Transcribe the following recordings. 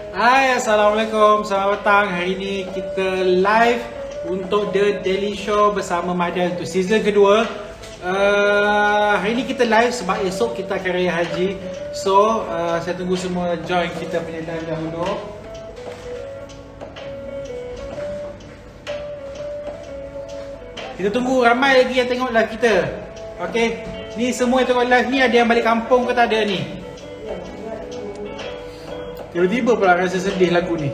Hai, Assalamualaikum. Selamat petang. Hari ini kita live untuk The Daily Show bersama Madan untuk season kedua. Hari ini kita live sebab esok kita akan raya haji. So, saya tunggu semua join kita punya live dahulu. Kita tunggu ramai lagi yang tengok live kita. Okay, ni semua yang tengok live ni ada yang balik kampung ke tak ada ni? Tiba-tiba pula rasa sedih lagu ni.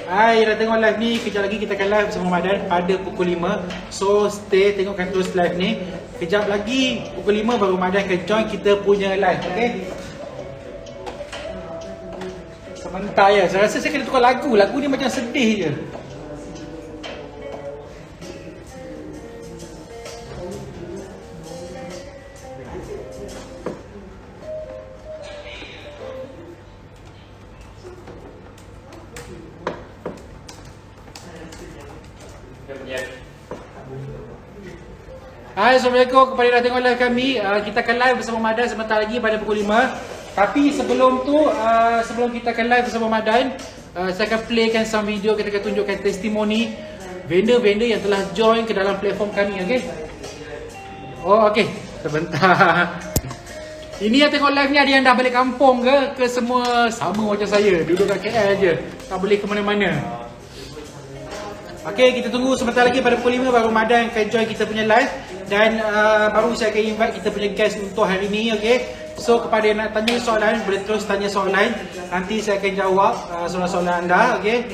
Hai, dah tengok live ni. Kejap lagi kita akan live bersama Madan pada pukul 5. So stay, tengokkan terus live ni. Kejap lagi pukul 5 baru Madan akan join kita punya live. Okay? Sebentar ya, saya rasa saya kena tukar lagu. Lagu ni macam sedih je. Hai, Assalamualaikum kepada yang dah tengok live kami. Kita akan live bersama Madan sebentar lagi pada pukul 5. Tapi sebelum tu, sebelum kita akan live bersama Madan, saya akan playkan some video. Kita akan tunjukkan testimoni vendor-vendor yang telah join ke dalam platform kami, okay? Oh, okay. Sebentar. Ini yang tengok live ni ada yang dah balik kampung ke semua sama macam saya, duduk kat KL je, tak boleh ke mana-mana. Okay, kita tunggu sebentar lagi pada pukul 5 baru Madan akan join kita punya live. Dan baru saya akan invite kita punya guest untuk hari ni, okay. So kepada yang nak tanya soalan, boleh terus tanya soalan. Nanti saya akan jawab soalan-soalan anda, okay.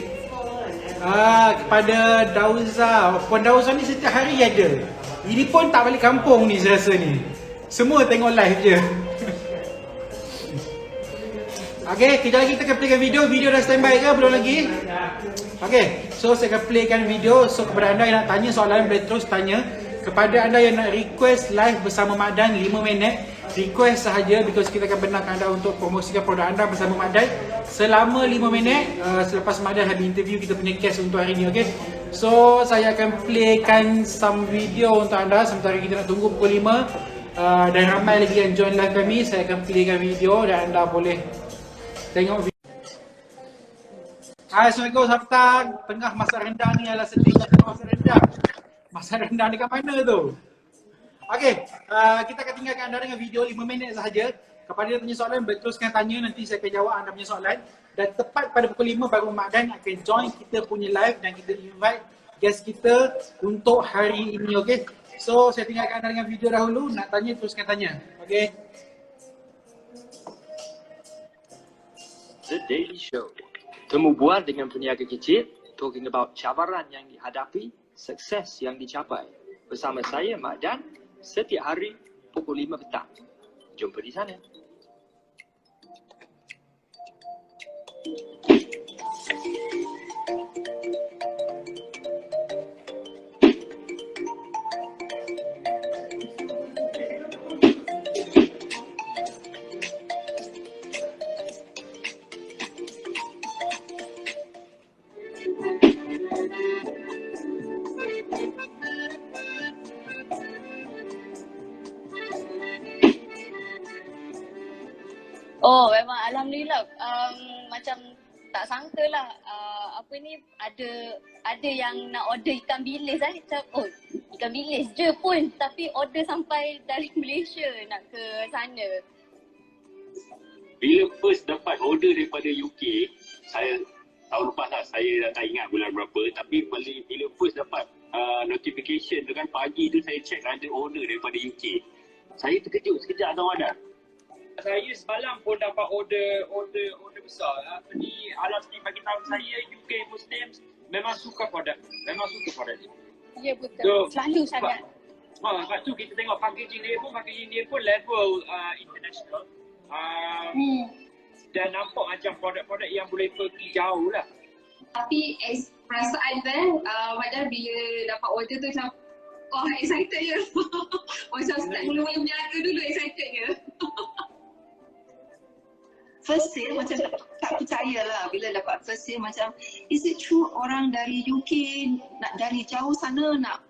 Kepada Dauza, Puan Dauza ni setiap hari ada. Ini pun tak balik kampung ni saya rasa ni. Semua tengok live je. Okay, kejap lagi kita akan playkan video. Video dah standby ke? Belum lagi? Okay, so saya akan playkan video. So kepada anda yang nak tanya soalan, boleh terus tanya. Kepada anda yang nak request live bersama Madan 5 minit, request sahaja, because kita akan benarkan anda untuk promosikan produk anda bersama Madan selama 5 minit. Selepas Madan habis interview kita punya guest untuk hari ni, okay. So saya akan playkan some video untuk anda. Sementara kita nak tunggu pukul 5. Dan ramai lagi yang join live kami. Saya akan playkan video dan anda boleh tengok video. Hai, Assalamualaikum, selamat petang. Tengah masak rendang ni adalah sedih tengah masak rendang. Masak rendang dekat mana tu? Okey, kita akan tinggalkan anda dengan video 5 minit sahaja. Kepada yang tanya soalan, boleh teruskan tanya. Nanti saya akan jawab anda punya soalan. Dan tepat pada pukul 5 baru Madan akan join kita punya live. Dan kita invite guest kita untuk hari ini, okey. So, saya tinggalkan anda dengan video dahulu. Nak tanya, teruskan tanya. Okey. The Daily Show. Temu bual dengan peniaga kecil, talking about cabaran yang dihadapi, sukses yang dicapai. Bersama saya, Mak Dan, setiap hari pukul 5 petang. Jumpa di sana. Oh, memang alhamdulillah. Macam tak sangka lah. Apa ni, ada yang nak order ikan bilis macam, oh, ikan bilis je pun, tapi order sampai dari Malaysia nak ke sana. Bila first dapat order daripada UK, saya tahun lepas lah, saya dah tak ingat bulan berapa, tapi bila first dapat notification tu kan, pagi tu saya check ada order daripada UK. Saya terkejut sekejap tau ada. Saya semalam pun dapat order besar. Apa ni, Alam Steve bagi tahu saya UK Muslims memang suka produk ni. Ya, betul. So, Selalu sangat. Lepas tu kita tengok packaging dia pun level international. Dan nampak macam produk-produk yang boleh pergi jauh lah. Tapi perasaan kan, Madan bila dapat order tu macam, oh excited je. Macam start mula-mula berniaga dulu excited je. First sale macam tak percaya lah bila dapat first sale, macam is it true orang dari UK nak dari jauh sana nak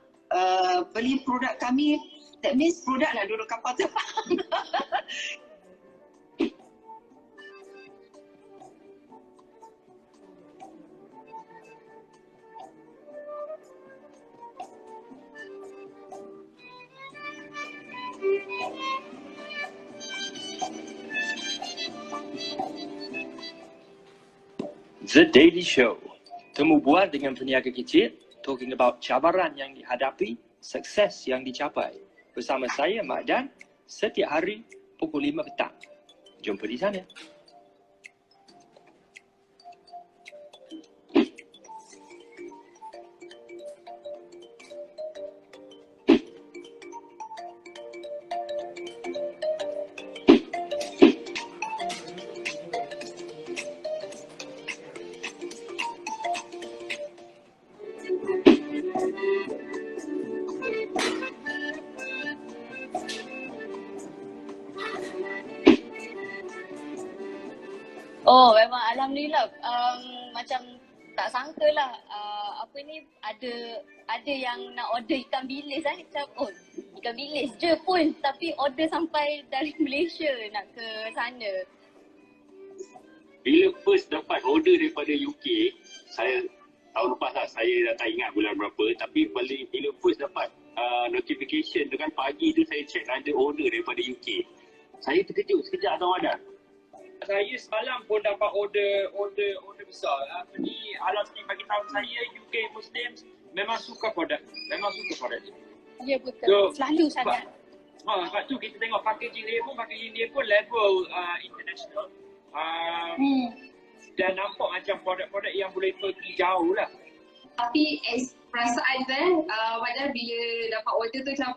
beli produk kami. That means produk nak duduk kapal terbang. The Daily Show. Temu bual dengan peniaga kecil, talking about cabaran yang dihadapi, sukses yang dicapai. Bersama saya, Mak Dan, setiap hari pukul 5 petang. Jumpa di sana. Oh, memang alhamdulillah. Macam tak sangka lah. Apa ni ada yang nak order ikan bilis macam ikan bilis je pun tapi order sampai dari Malaysia nak ke sana. Bila first dapat order daripada UK, saya tahun lepas lah, saya dah tak ingat bulan berapa, tapi bila first dapat notification tu kan, pagi tu saya check ada order daripada UK. Saya terkejut sekejap Abang Madan. Saya semalam pun dapat order besar. Apa ni, alam ni bagi tahu saya UK Muslims memang suka produk. Ya betul. So, Selalu sangat. Sebab tu kita tengok packaging dia pun level international. Dan nampak macam produk-produk yang boleh pergi jauh lah. Tapi perasaan padahal bila dapat order tu macam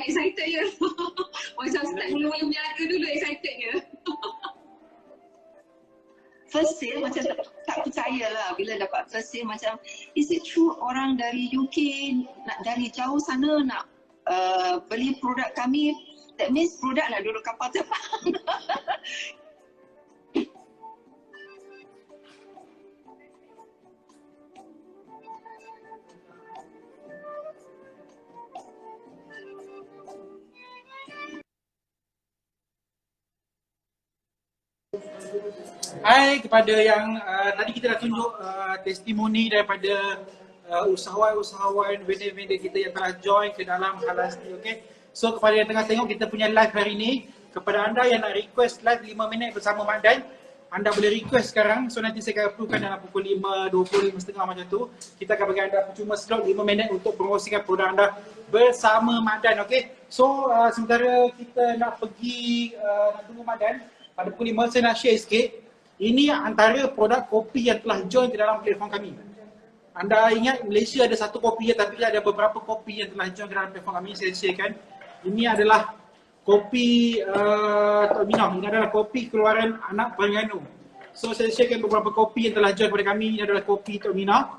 excited je. Macam start mula-mula berniaga dulu excitednya. First sale macam tak percaya lah bila dapat first sale, macam is it true orang dari UK nak dari jauh sana nak beli produk kami, that means produk nak duduk kapal terbang. Hai kepada yang tadi kita dah tunjuk testimoni daripada usahawan-usahawan, vendor-vendor kita yang telah join ke dalam Halas ni, okay? So kepada yang tengah tengok kita punya live hari ni, kepada anda yang nak request live 5 minit bersama Mak Dan, anda boleh request sekarang. So nanti saya akan approvekan dalam pukul 5.20, 5.30 macam tu. Kita akan bagi anda cuma slot 5 minit untuk promosikan produk anda bersama Mak Dan, okay? So sementara kita nak pergi nak tunggu Mak Dan, pada pukul 5 saya nak share sikit. Ini antara produk kopi yang telah join ke dalam platform kami. Anda ingat Malaysia ada satu kopi tapi ada beberapa kopi yang telah join ke dalam platform kami. Saya sharekan. Ini adalah kopi Tok Minah. Ini adalah kopi keluaran anak Terengganu. So saya sharekan beberapa kopi yang telah join kepada kami. Ini adalah kopi Tok Minah.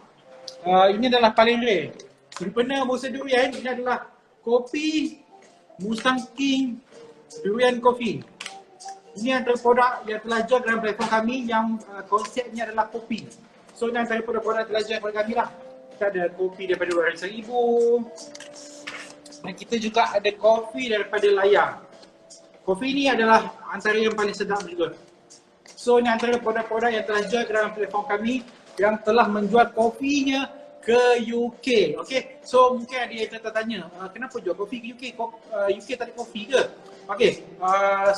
Ini adalah paling rare. Sempena musim durian, ini adalah kopi Musang King Durian Coffee. Ini antara produk yang telah join dalam platform kami yang konsepnya adalah kopi. So ini antara produk-produk yang telah join kepada kami lah. Kita ada kopi daripada Luaran Seribu. Dan kita juga ada kopi daripada Layar. Kopi ini adalah antara yang paling sedap juga. So ini antara produk-produk yang telah join ke dalam platform kami yang telah menjual kopinya ke UK. Okay, so mungkin ada yang tertanya, kenapa jual kopi ke UK? UK tak ada kopi ke? Okay,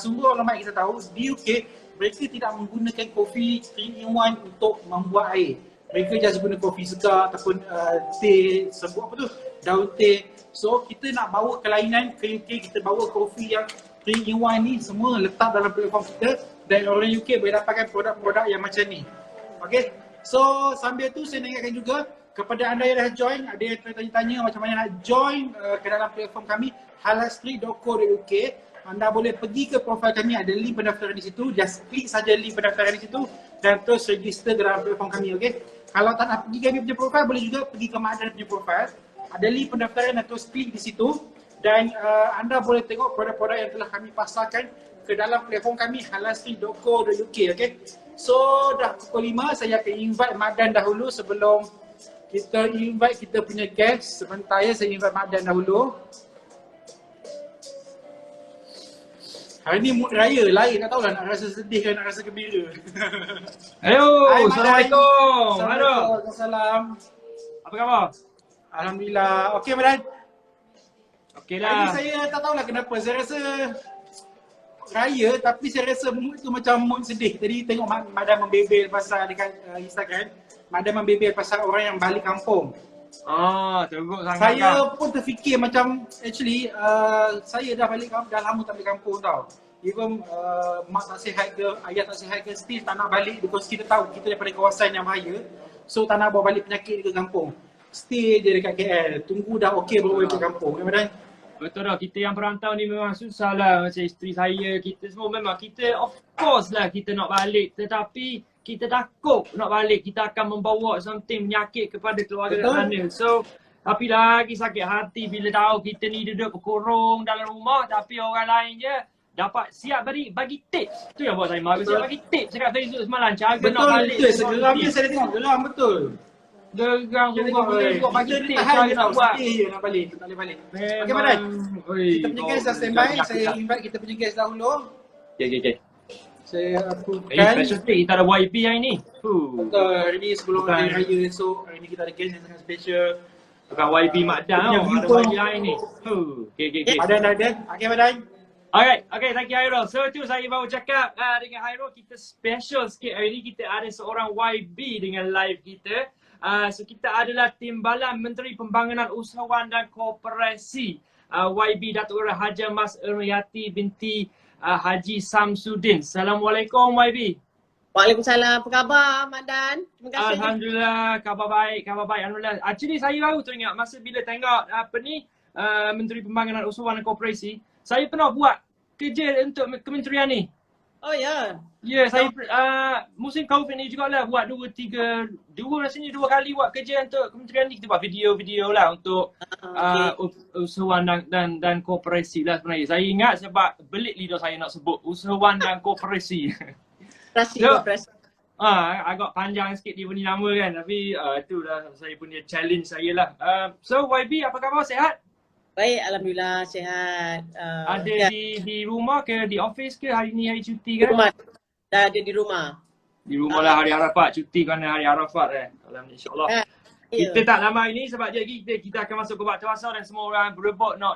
sungguh ulama kita tahu di UK mereka tidak menggunakan kopi 3-in-1 untuk membuat air. Mereka just guna kopi segar ataupun teh, sebut apa tu, daun teh. So kita nak bawa kelainan ke UK, kita bawa kopi yang 3-in-1 ni semua letak dalam platform kita dan orang UK boleh dapatkan produk-produk yang macam ni. Okay, so sambil tu saya nak ingatkan juga kepada anda yang dah join, ada yang tanya-tanya macam mana nak join ke dalam platform kami halasstreet.co.uk. Anda boleh pergi ke profil kami, ada link pendaftaran di situ. Just klik saja link pendaftaran di situ dan terus register ke dalam platform kami, okey? Kalau tak nak pergi kami punya profil, boleh juga pergi ke Mak Dan punya profil. Ada link pendaftaran dan terus klik di situ dan anda boleh tengok produk-produk yang telah kami pasarkan ke dalam platform kami halasstreet.co.uk, okey? So dah pukul 5, saya akan invite Mak Dan dahulu sebelum kita invite kita punya guest. Sebentar ya, saya invite Mak Dan dahulu. Hari ni mood raya lain, tak tahulah nak rasa sedih ke nak rasa gembira. Hello, Hai, Assalamualaikum. Halo. Waalaikumsalam. Apa khabar? Alhamdulillah. Okey, Mak Dan. Okey Hari ni lah. saya tak tahulah kenapa. Saya rasa raya tapi saya rasa mood tu macam mood sedih. Tadi tengok Madam membebel pasal dekat Instagram. Madam membebel pasal orang yang balik kampung. Teruk sangat Saya pun terfikir macam actually saya dah balik kampung, dah lama tak balik kampung tau. Even mak tak sihat ke, ayah tak sihat ke, still tak nak balik because kita tahu kita daripada kawasan yang bahaya. So tak nak bawa balik penyakit ke kampung. Stay je dekat KL, tunggu dah okey baru balik kampung. Memang Betul dah, kita yang perantau ni memang susah lah. Macam isteri saya, kita semua memang kita of course lah kita nak balik. Tetapi kita takut nak balik, kita akan membawa something penyakit kepada keluarga kat sana. So, tapi lagi sakit hati bila tahu kita ni duduk berkurung dalam rumah tapi orang lain je dapat siap bagi tips. Tu yang buat saya marah, siap bagi tips dekat Facebook semalam. Cara nak balik. Betul, segeramnya saya tengok geram betul. Geram juga. Bagi tips saya nak buat. Sedih je nak balik, tak boleh balik. Okey Madai, kita punya guest dah standby. Saya invite kita punya guest dahulu. Okay. Saya approvekan. Special day, kita ada YB hari ni. Betul, hari ni sebelum hari raya esok, hari ni kita ada guest yang sangat special. Bukan YB Makdan tau, ada YB hari ni. Okay. Madai dah ada. Okey Madai. Alright, okay, thank you Hairul. So tu saya baru cakap dengan Hairul, kita special sikit hari ni, kita ada seorang YB dengan live kita. So kita adalah Timbalan Menteri Pembangunan Usahawan dan Koperasi, YB Datuk Haja Mas Ermayati binti Haji Samsudin. Assalamualaikum YB. Waalaikumsalam. Apa khabar Maddan? Terima kasih. Alhamdulillah, khabar baik. Alhamdulillah. Actually saya baru teringat masa bila tengok Menteri Pembangunan Usahawan dan Koperasi, saya pernah buat kerja untuk kementerian ni. Oh ya. Ya, saya musim COVID ni jugalah buat rasanya dua kali buat kerja untuk kementerian ni. Kita buat video-video lah untuk usahawan dan koperasi lah sebenarnya. Saya ingat sebab belit lidah saya nak sebut usahawan dan koperasi. Koperasi. Agak panjang sikit dia punya nama kan. Tapi itulah saya punya challenge saya lah. So YB, apa khabar? Sihat? Baik, alhamdulillah sihat. Ada di rumah ke di office ke hari ni hari cuti kan? Rumah. Dah ada di rumah. Di rumah lah hari Arafat, cuti kerana hari Arafat Alhamdulillah, insyaAllah. Kita tak lama ini sebab kita akan masuk ke waktu asar dan semua orang berebut nak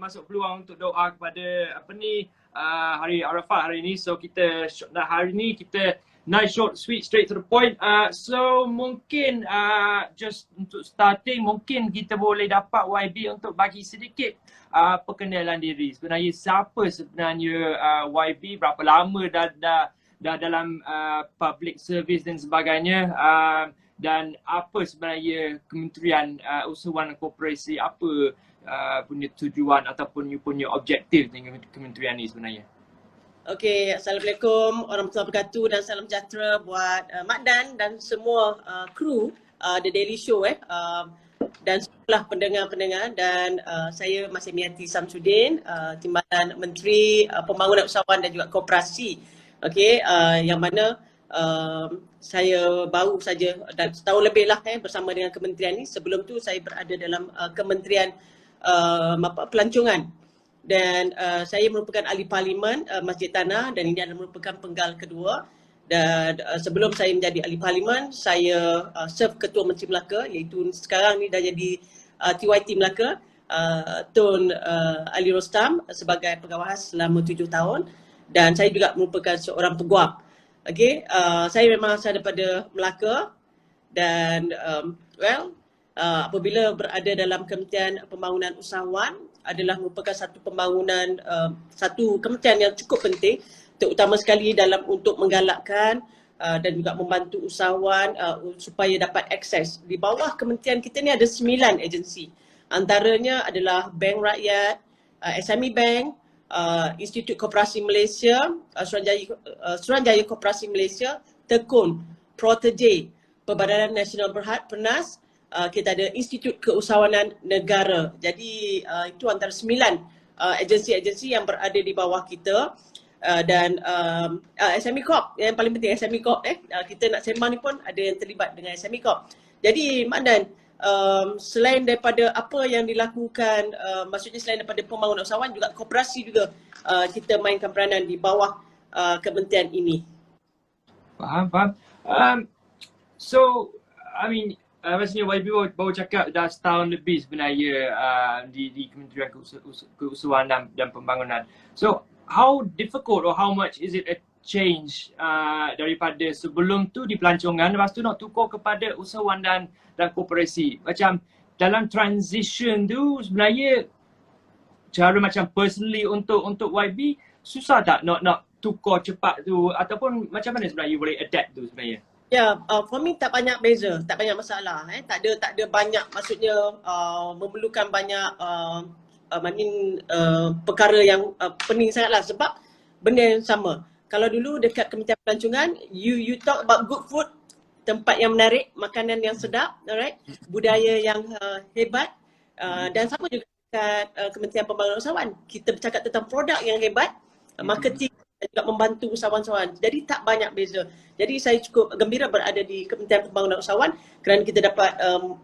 masuk peluang untuk doa kepada hari Arafat hari ni. So kita hari ni kita nice short sweet straight to the point. So mungkin just untuk starting mungkin kita boleh dapat YB untuk bagi sedikit perkenalan diri. Sebenarnya siapa sebenarnya YB, berapa lama dah dalam public service dan sebagainya, dan apa sebenarnya Kementerian Usahawan dan Koperasi, apa punya tujuan ataupun punya objektif dengan kementerian ni sebenarnya. Okey, Assalamualaikum warahmatullahi wabarakatuh dan salam sejahtera buat Maddan dan semua kru The Daily Show dan sebelah pendengar-pendengar, dan saya Mas Ermayati Samsudin, Timbalan Menteri Pembangunan Usahawan dan juga Koperasi. Okey, yang mana saya baru saja dan setahun lebih lah bersama dengan kementerian ni. Sebelum tu saya berada dalam Kementerian Pelancongan. Dan saya merupakan ahli parlimen Masjid Tanah, dan ini adalah merupakan penggal kedua. Dan sebelum saya menjadi ahli parlimen, saya serve Ketua Menteri Melaka, iaitu sekarang ni dah jadi TYT Melaka, Tun Ali Rostam sebagai pengawas selama 7 tahun. Dan saya juga merupakan seorang peguam. Okey, saya memang asal daripada Melaka, dan apabila berada dalam Kementerian Pembangunan Usahawan adalah merupakan satu pembangunan, satu kementerian yang cukup penting, terutama sekali dalam untuk menggalakkan dan juga membantu usahawan supaya dapat akses. Di bawah kementerian kita ni ada 9 agensi. Antaranya adalah Bank Rakyat, SME Bank, Institut Koperasi Malaysia, Suruhanjaya Koperasi Malaysia, Tekun, Protege, Perbadanan Nasional Berhad, PERNAS, kita ada Institut Keusahawanan Negara. Jadi itu antara 9 agensi-agensi yang berada di bawah kita. Dan SME Corp, yang paling penting SME Corp, kita nak sembang ni pun ada yang terlibat dengan SME Corp. Jadi Maddan, selain daripada apa yang dilakukan, maksudnya selain daripada pembangunan usahawan, juga koperasi juga kita mainkan peranan di bawah kementerian ini. Faham. So, I mean, maksudnya YB baru cakap dah setahun lebih sebenarnya di Kementerian Keusahawan dan Pembangunan. So, how difficult or how much is it a change daripada sebelum tu di pelancongan, lepas tu nak tukar kepada usahawan dan koperasi. Macam dalam transition tu sebenarnya cara macam personally untuk YB susah tak nak tukar cepat tu, ataupun macam mana sebenarnya you boleh adapt tu sebenarnya? Ya, for me tak banyak beza, tak banyak masalah. Tak ada banyak, maksudnya memerlukan banyak perkara yang pening sangatlah, sebab benda yang sama. Kalau dulu dekat Kementerian Pelancongan, you talk about good food, tempat yang menarik, makanan yang sedap, alright, budaya yang hebat, dan sama juga dekat Kementerian Pembangunan Usahawan. Kita bercakap tentang produk yang hebat, marketing dan juga membantu usahawan-usahawan. Jadi tak banyak beza. Jadi saya cukup gembira berada di Kementerian Pembangunan Usahawan kerana kita dapat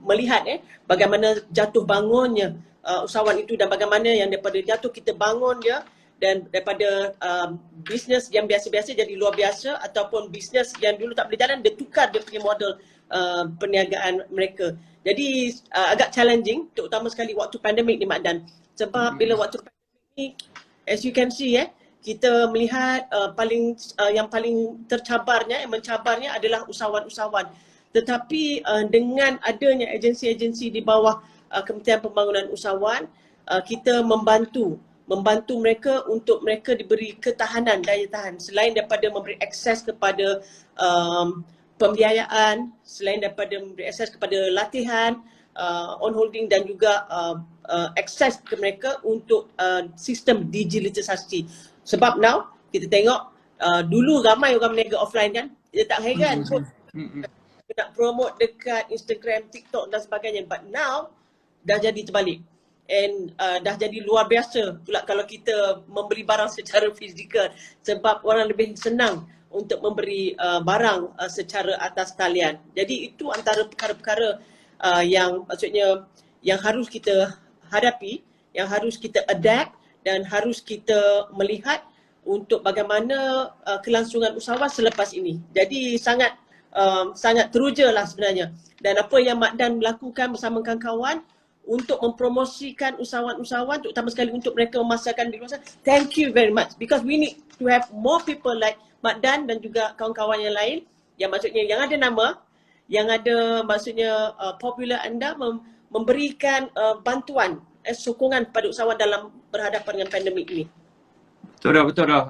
melihat bagaimana jatuh bangunnya usahawan itu, dan bagaimana yang daripada jatuh kita bangun dia, dan daripada bisnes yang biasa-biasa jadi luar biasa, ataupun bisnes yang dulu tak boleh jalan, dia tukar dia punya model perniagaan mereka. Jadi agak challenging, terutama sekali waktu pandemik ni Mak Dan. Sebab bila waktu pandemik ni, as you can see kita melihat yang paling tercabarnya, yang mencabarnya adalah usahawan-usahawan. Tetapi dengan adanya agensi-agensi di bawah Kementerian Pembangunan Usahawan, kita membantu mereka untuk mereka diberi ketahanan, daya tahan, selain daripada memberi akses kepada pembiayaan, selain daripada memberi akses kepada latihan, on holding, dan juga akses ke mereka untuk sistem digitalisasi. Sebab now kita tengok dulu ramai orang berniaga offline kan, dia tak heran pun nak promote dekat Instagram, TikTok dan sebagainya, but now dah jadi terbalik. And dah jadi luar biasa pula kalau kita membeli barang secara fizikal, sebab orang lebih senang untuk memberi barang secara atas talian. Jadi itu antara perkara-perkara yang maksudnya yang harus kita hadapi, yang harus kita adapt, dan harus kita melihat untuk bagaimana kelangsungan usahawan selepas ini. Jadi sangat teruja lah sebenarnya. Dan apa yang Mak Dan lakukan bersama kawan-kawan untuk mempromosikan usahawan-usahawan, terutama sekali untuk mereka memasarkan di luar sana. Thank you very much, because we need to have more people like Mak Dan dan juga kawan-kawan yang lain, yang maksudnya yang ada nama, yang ada maksudnya popular anda, memberikan bantuan, sokongan kepada usahawan dalam berhadapan dengan pandemik ini. Betul dah.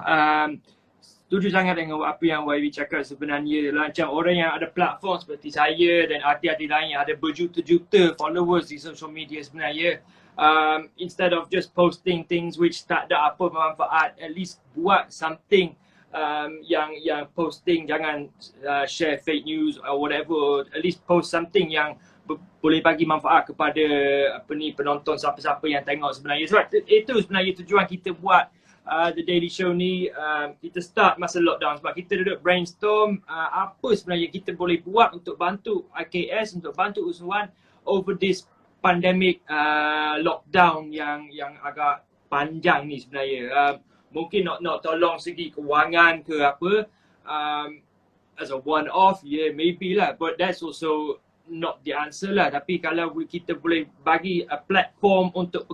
Setuju sangat dengan apa yang YB cakap sebenarnya. Macam orang yang ada platform seperti saya dan artis-artis lain yang ada berjuta-juta followers di social media sebenarnya, instead of just posting things which tak ada apa bermanfaat, at least buat something yang posting, jangan share fake news or whatever, at least post something yang boleh bagi manfaat kepada penonton, siapa-siapa yang tengok sebenarnya. Sebab itu sebenarnya tujuan kita buat The Daily Show ni. Kita start masa lockdown sebab kita duduk brainstorm apa sebenarnya kita boleh buat untuk bantu IKS, untuk bantu usahawan over this pandemic lockdown yang agak panjang ni sebenarnya. Mungkin nak tolong segi kewangan ke apa, as a one off, yeah, maybe lah, but that's also not the answer lah. Tapi kalau kita boleh bagi a platform untuk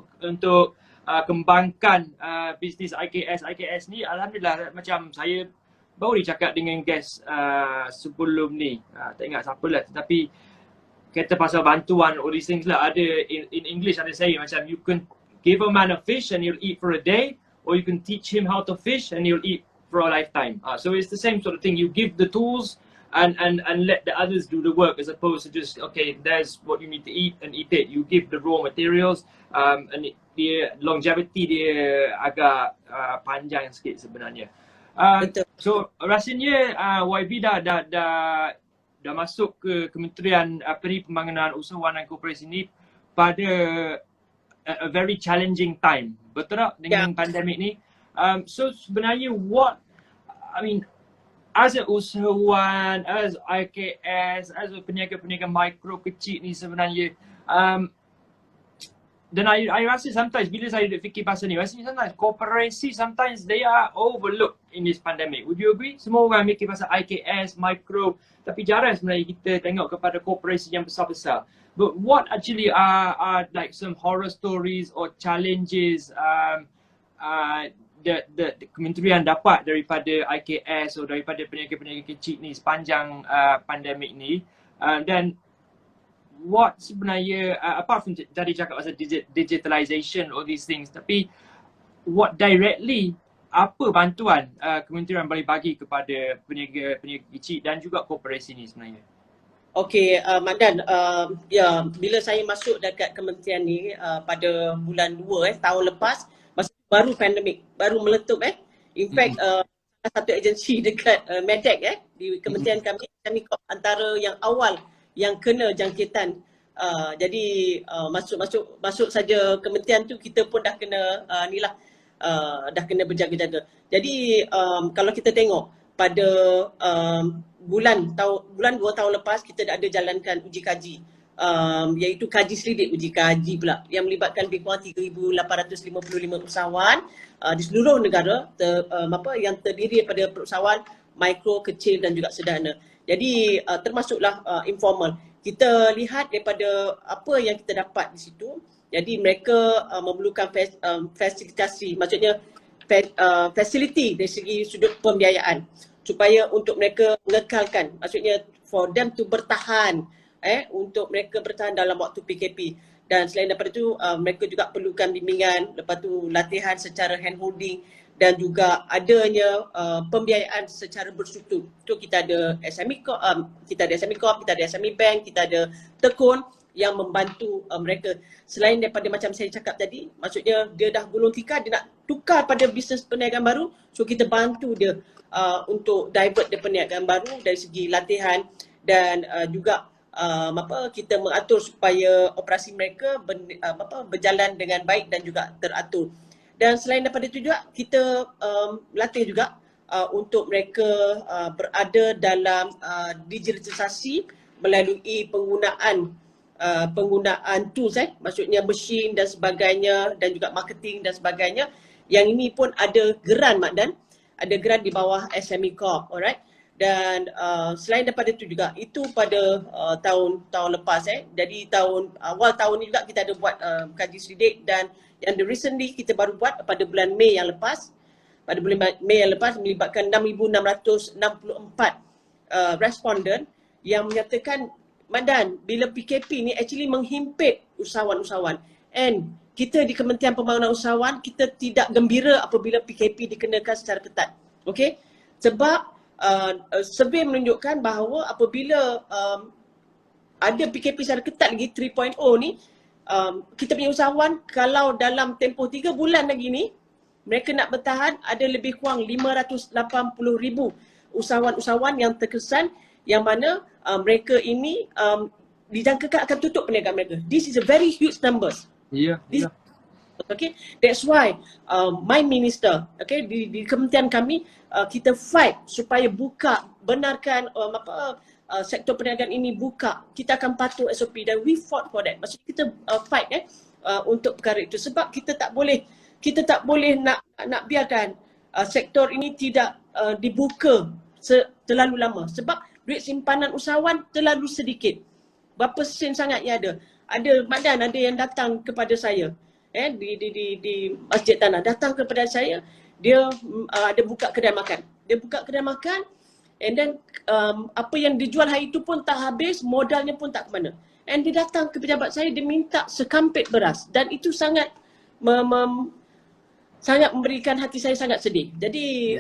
kembangkan bisnes IKS ni, alhamdulillah. Macam saya baru cakap dengan guest sebelum ni, tak ingat siapa lah, tetapi kata pasal bantuan, all these things lah. Ada in English ada saying macam, you can give a man a fish and he'll eat for a day, or you can teach him how to fish and he'll eat for a lifetime. So it's the same sort of thing. You give the tools and let the others do the work, as opposed to just, okay, there's what you need to eat and eat it. You give the raw materials, and dia longevity dia agak panjang sikit sebenarnya. So rasanya YB dah masuk ke Kementerian Pembangunan Usahawan dan Koperasi ni pada a very challenging time. Betul tak dengan pandemik ni? So sebenarnya as a usahawan, as IKS, as a peniaga-peniaga mikro kecil ni sebenarnya, dan I rasa sometimes bila saya fikir pasal ni, rasanya sometimes koperasi, sometimes they are overlooked in this pandemic. Would you agree? Semua orang mikir pasal IKS, micro, tapi jarang sebenarnya kita tengok kepada koperasi yang besar-besar. But what actually are like some horror stories or challenges kementerian dapat daripada IKS atau daripada peniaga-peniaga kecil ni sepanjang pandemik ni, dan what sebenarnya apart from tadi cakap pasal digitalization all these things, tapi what directly, apa bantuan kementerian boleh bagi kepada peniaga kecil dan juga koperasi ni sebenarnya? Okey, Mak Dan, ya, bila saya masuk dekat kementerian ni pada bulan 2 tahun lepas, masa baru pandemik, baru meletup in fact salah satu agensi dekat MedEc di kementerian kami Corp antara yang awal yang kena jangkitan. Jadi masuk saja kementerian tu kita pun dah kena dah kena berjaga-jaga. Jadi kalau kita tengok pada bulan 2 tahun lepas kita dah ada jalankan uji kaji, iaitu kaji selidik uji kaji pula yang melibatkan lebih kurang 3,855 usahawan di seluruh negara yang terdiri daripada perusahaan mikro, kecil dan juga sederhana. Jadi termasuklah informal. Kita lihat daripada apa yang kita dapat di situ. Jadi mereka memerlukan fasilitasi, maksudnya facility dari segi sudut pembiayaan supaya untuk mereka mengekalkan, maksudnya for them to bertahan, untuk mereka bertahan dalam waktu PKP. Dan selain daripada itu mereka juga perlukan bimbingan, lepas tu latihan secara hand holding dan juga adanya pembiayaan secara berstruktur. Tu kita ada SME Corp, kita ada SME Bank, kita ada Tekun yang membantu mereka. Selain daripada macam saya cakap tadi, maksudnya dia dah gulung tikar, dia nak tukar pada bisnes perniagaan baru, so kita bantu dia untuk divert dia perniagaan baru dari segi latihan dan juga kita mengatur supaya operasi mereka berjalan dengan baik dan juga teratur. Dan selain daripada itu juga kita latih juga untuk mereka berada dalam digitalisasi melalui penggunaan tools, maksudnya mesin dan sebagainya dan juga marketing dan sebagainya. Yang ini pun ada geran, Mak Dan, ada geran di bawah SME Corp, alright. Dan selain daripada itu juga, itu pada tahun lepas, jadi awal tahun ini juga kita ada buat kaji selidik, dan yang recently kita baru buat pada bulan Mei yang lepas. Pada bulan Mei yang lepas melibatkan 6,664 responden yang menyatakan, Madan, bila PKP ni actually menghimpit usahawan-usahawan, and kita di Kementerian Pembangunan Usahawan kita tidak gembira apabila PKP dikenakan secara ketat. Okey? Sebab survey menunjukkan bahawa apabila ada PKP secara ketat lagi 3.0 ni, kita punya usahawan kalau dalam tempoh 3 bulan lagi ni mereka nak bertahan, ada lebih kurang 580,000 usahawan-usahawan yang terkesan, yang mana mereka ini dijangkakan akan tutup perniagaan mereka. This is a very huge numbers. Okay, that's why my minister, okay, di kementerian kami kita fight supaya buka, benarkan sektor perniagaan ini buka. Kita akan patuh SOP dan we fought for that. Maksudnya kita fight untuk perkara itu, sebab kita tak boleh nak biarkan sektor ini tidak dibuka terlalu lama, sebab duit simpanan usahawan terlalu sedikit. Berapa sen sangat yang ada. Ada Madan, ada yang datang kepada saya di Masjid Tanah, datang kepada saya, dia ada buka kedai makan. Dia buka kedai makan, and then apa yang dijual hari itu pun tak habis, modalnya pun tak ke mana. And dia datang ke pejabat saya, dia minta sekampit beras, dan itu sangat sangat memberikan hati saya sangat sedih. Jadi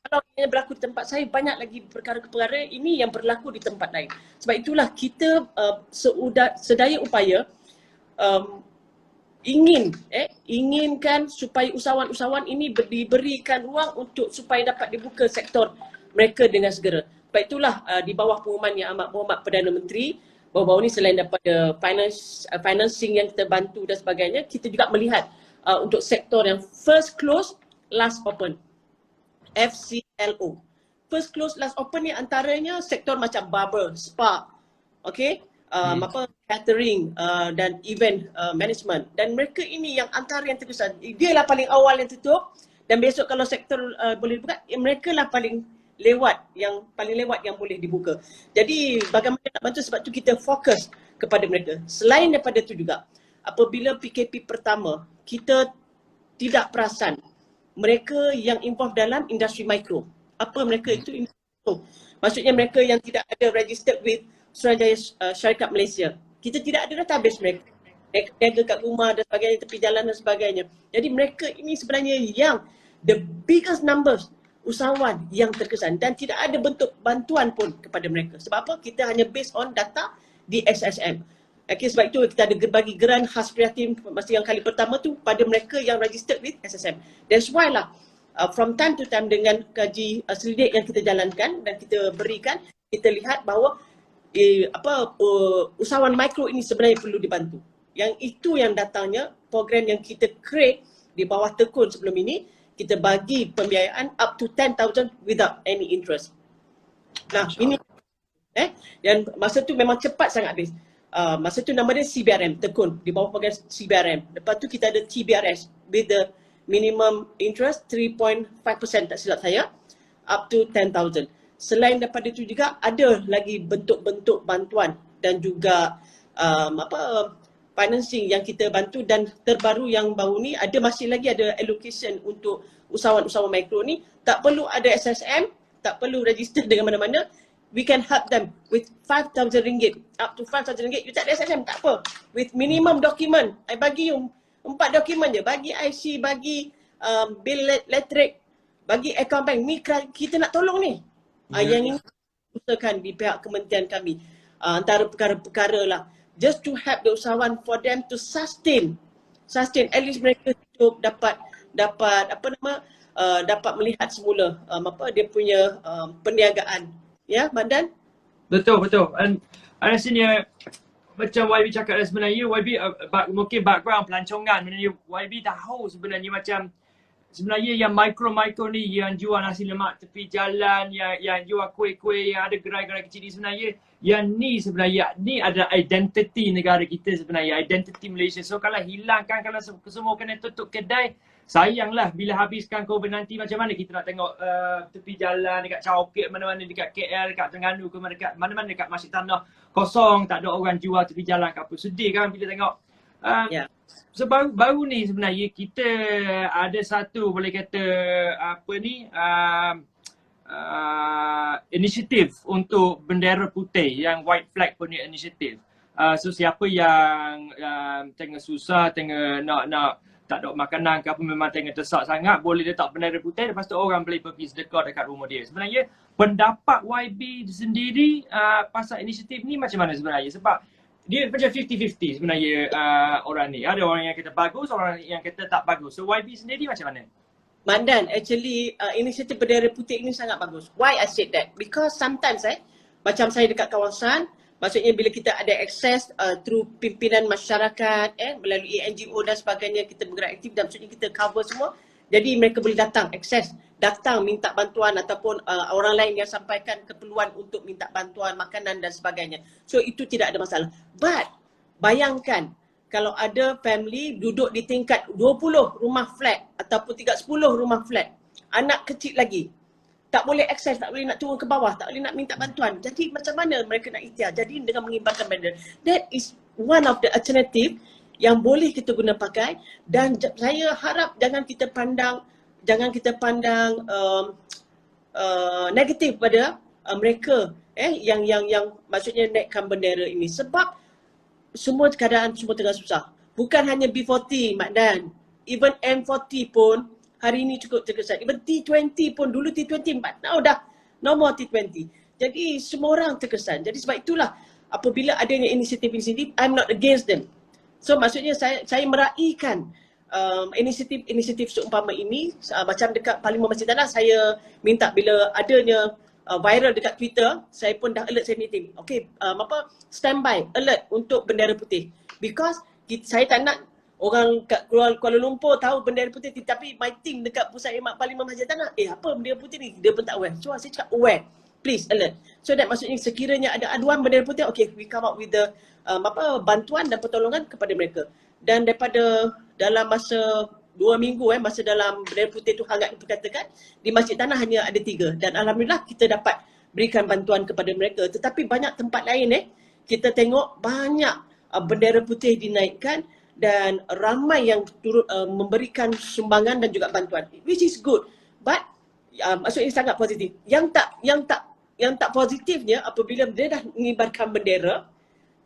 kalau ini berlaku di tempat saya, banyak lagi perkara-perkara ini yang berlaku di tempat lain. Sebab itulah kita sedaya upaya inginkan supaya usahawan-usahawan ini diberikan ruang untuk supaya dapat dibuka sektor mereka dengan segera. Sebab itulah di bawah pengumuman Yang Amat Berhormat Perdana Menteri baru-baru ini, selain daripada financing yang kita bantu dan sebagainya, kita juga melihat untuk sektor yang first close last open, FCLO. First close last open ni antaranya sektor macam barber, spa, okay, catering dan event management, dan mereka ini yang antara yang terkesan. Dia lah paling awal yang tutup, dan besok kalau sektor boleh dibuka, mereka lah paling lewat yang boleh dibuka. Jadi bagaimana nak bantu, sebab tu kita fokus kepada mereka. Selain daripada itu juga, apabila PKP pertama kita tidak perasan mereka yang involved dalam industri mikro. Apa mereka itu industri mikro? Maksudnya mereka yang tidak ada registered with Suruhanjaya Syarikat Malaysia. Kita tidak ada database mereka. Mereka jaga kat rumah dan sebagainya, tepi jalan dan sebagainya. Jadi mereka ini sebenarnya yang the biggest numbers usahawan yang terkesan dan tidak ada bentuk bantuan pun kepada mereka. Sebab apa? Kita hanya based on data di SSM. Okay, sebab itu kita ada bagi geran khas prihatin masa yang kali pertama tu pada mereka yang registered with SSM. That's why lah from time to time dengan kaji selidik yang kita jalankan dan kita berikan, kita lihat bahawa usahawan mikro ini sebenarnya perlu dibantu. Yang itu yang datangnya program yang kita create di bawah tekun sebelum ini, kita bagi pembiayaan up to 10,000 without any interest. Nah, ini dan masa tu memang cepat sangat habis. Masa tu nama dia CBRM, tekun di bawah program CBRM. Lepas tu kita ada TBRS with the minimum interest 3.5% tak silap saya, up to 10,000. Selain daripada itu juga ada lagi bentuk-bentuk bantuan dan juga financing yang kita bantu, dan terbaru yang baru ni masih lagi ada allocation untuk usahawan-usahawan mikro ni. Tak perlu ada SSM, tak perlu register dengan mana-mana. We can help them with RM5,000, up to RM5,000. You tak ada SSM, tak apa. With minimum document, I bagi you 4 dokumen je. Bagi IC, bagi bill elektrik, bagi account bank. Ni kita nak tolong ni. Yang ini usahakan di pihak kementerian kami. Antara perkara-perkara lah. Just to help the usahawan for them to sustain. At least mereka hidup dapat dapat melihat semula dia punya perniagaan. Ya, Mandan? Betul. And rasanya macam YB cakap sebenarnya, YB mungkin background pelancongan, YB tahu sebenarnya macam sebenarnya yang mikro ni yang jual nasi lemak tepi jalan, yang jual kuih-kuih, yang ada gerai-gerai kecil ni sebenarnya, yang ni sebenarnya ni adalah identiti negara kita sebenarnya, identiti Malaysia. So kalau hilangkan, kalau semua kena tutup kedai, sayanglah bila habiskan COVID-19 macam mana kita nak tengok tepi jalan dekat Chowkit, mana-mana dekat KL, dekat Terengganu ke mana-mana dekat Masjid Tanah kosong, tak ada orang jual tepi jalan ke apa. Sedih kan bila tengok. So baru ni sebenarnya kita ada satu boleh kata inisiatif untuk bendera putih, yang white flag punya inisiatif. So siapa yang tengah susah, tengah nak tak ada makanan ke apa, memang tengah tersak sangat, boleh letak bendera putih, lepas tu orang boleh pergi sedekah dekat rumah dia. Sebenarnya pendapat YB sendiri pasal inisiatif ni macam mana sebenarnya? Sebab dia macam 50-50 sebenarnya orang ni. Ada orang yang kata bagus, orang yang kata tak bagus. So YB sendiri macam mana? Mandan, actually inisiatif bendera putih ini sangat bagus. Why I said that? Because sometimes macam saya dekat kawasan, maksudnya bila kita ada akses through pimpinan masyarakat, melalui NGO dan sebagainya, kita bergerak aktif dan maksudnya kita cover semua. Jadi mereka boleh datang minta bantuan ataupun orang lain yang sampaikan keperluan untuk minta bantuan makanan dan sebagainya. So itu tidak ada masalah. But bayangkan kalau ada family duduk di tingkat 20 rumah flat ataupun 10 rumah flat, anak kecil lagi, tak boleh akses, tak boleh nak turun ke bawah, tak boleh nak minta bantuan. Jadi macam mana mereka nak ikhtiar? Jadi dengan mengibarkan bendera, that is one of the alternative yang boleh kita guna pakai. Dan saya harap jangan kita pandang negatif pada mereka yang maksudnya naikkan bendera ini, sebab semua keadaan semua tengah susah. Bukan hanya B40, Mak Dan, even M40 pun hari ini cukup terkesan. Even T20 pun, dulu T20 now dah no more T20. Jadi semua orang terkesan. Jadi sebab itulah apabila adanya inisiatif-inisiatif, I'm not against them. So maksudnya saya meraihkan inisiatif seumpama ini. Macam dekat Parlimen Masjid Tanah, saya minta bila adanya viral dekat Twitter, saya pun dah alert saya ni tim. Okay, standby, alert untuk bendera putih. Because saya tak nak orang kat Kuala Lumpur tahu bendera putih, tapi my team dekat pusat Parlimen Masjid Tanah, apa bendera putih ni? Dia pun tak aware. So saya cakap aware, please alert. So that maksudnya sekiranya ada aduan bendera putih, okay, we come up with the bantuan dan pertolongan kepada mereka. Dan daripada dalam masa 2 minggu masa dalam bendera putih tu hangat diperkatakan, di Masjid Tanah hanya ada 3, dan alhamdulillah kita dapat berikan bantuan kepada mereka. Tetapi banyak tempat lain kita tengok banyak bendera putih dinaikkan dan ramai yang turut memberikan sumbangan dan juga bantuan, which is good. But maksudnya sangat positif. Yang tak positifnya apabila dia dah mengibarkan bendera,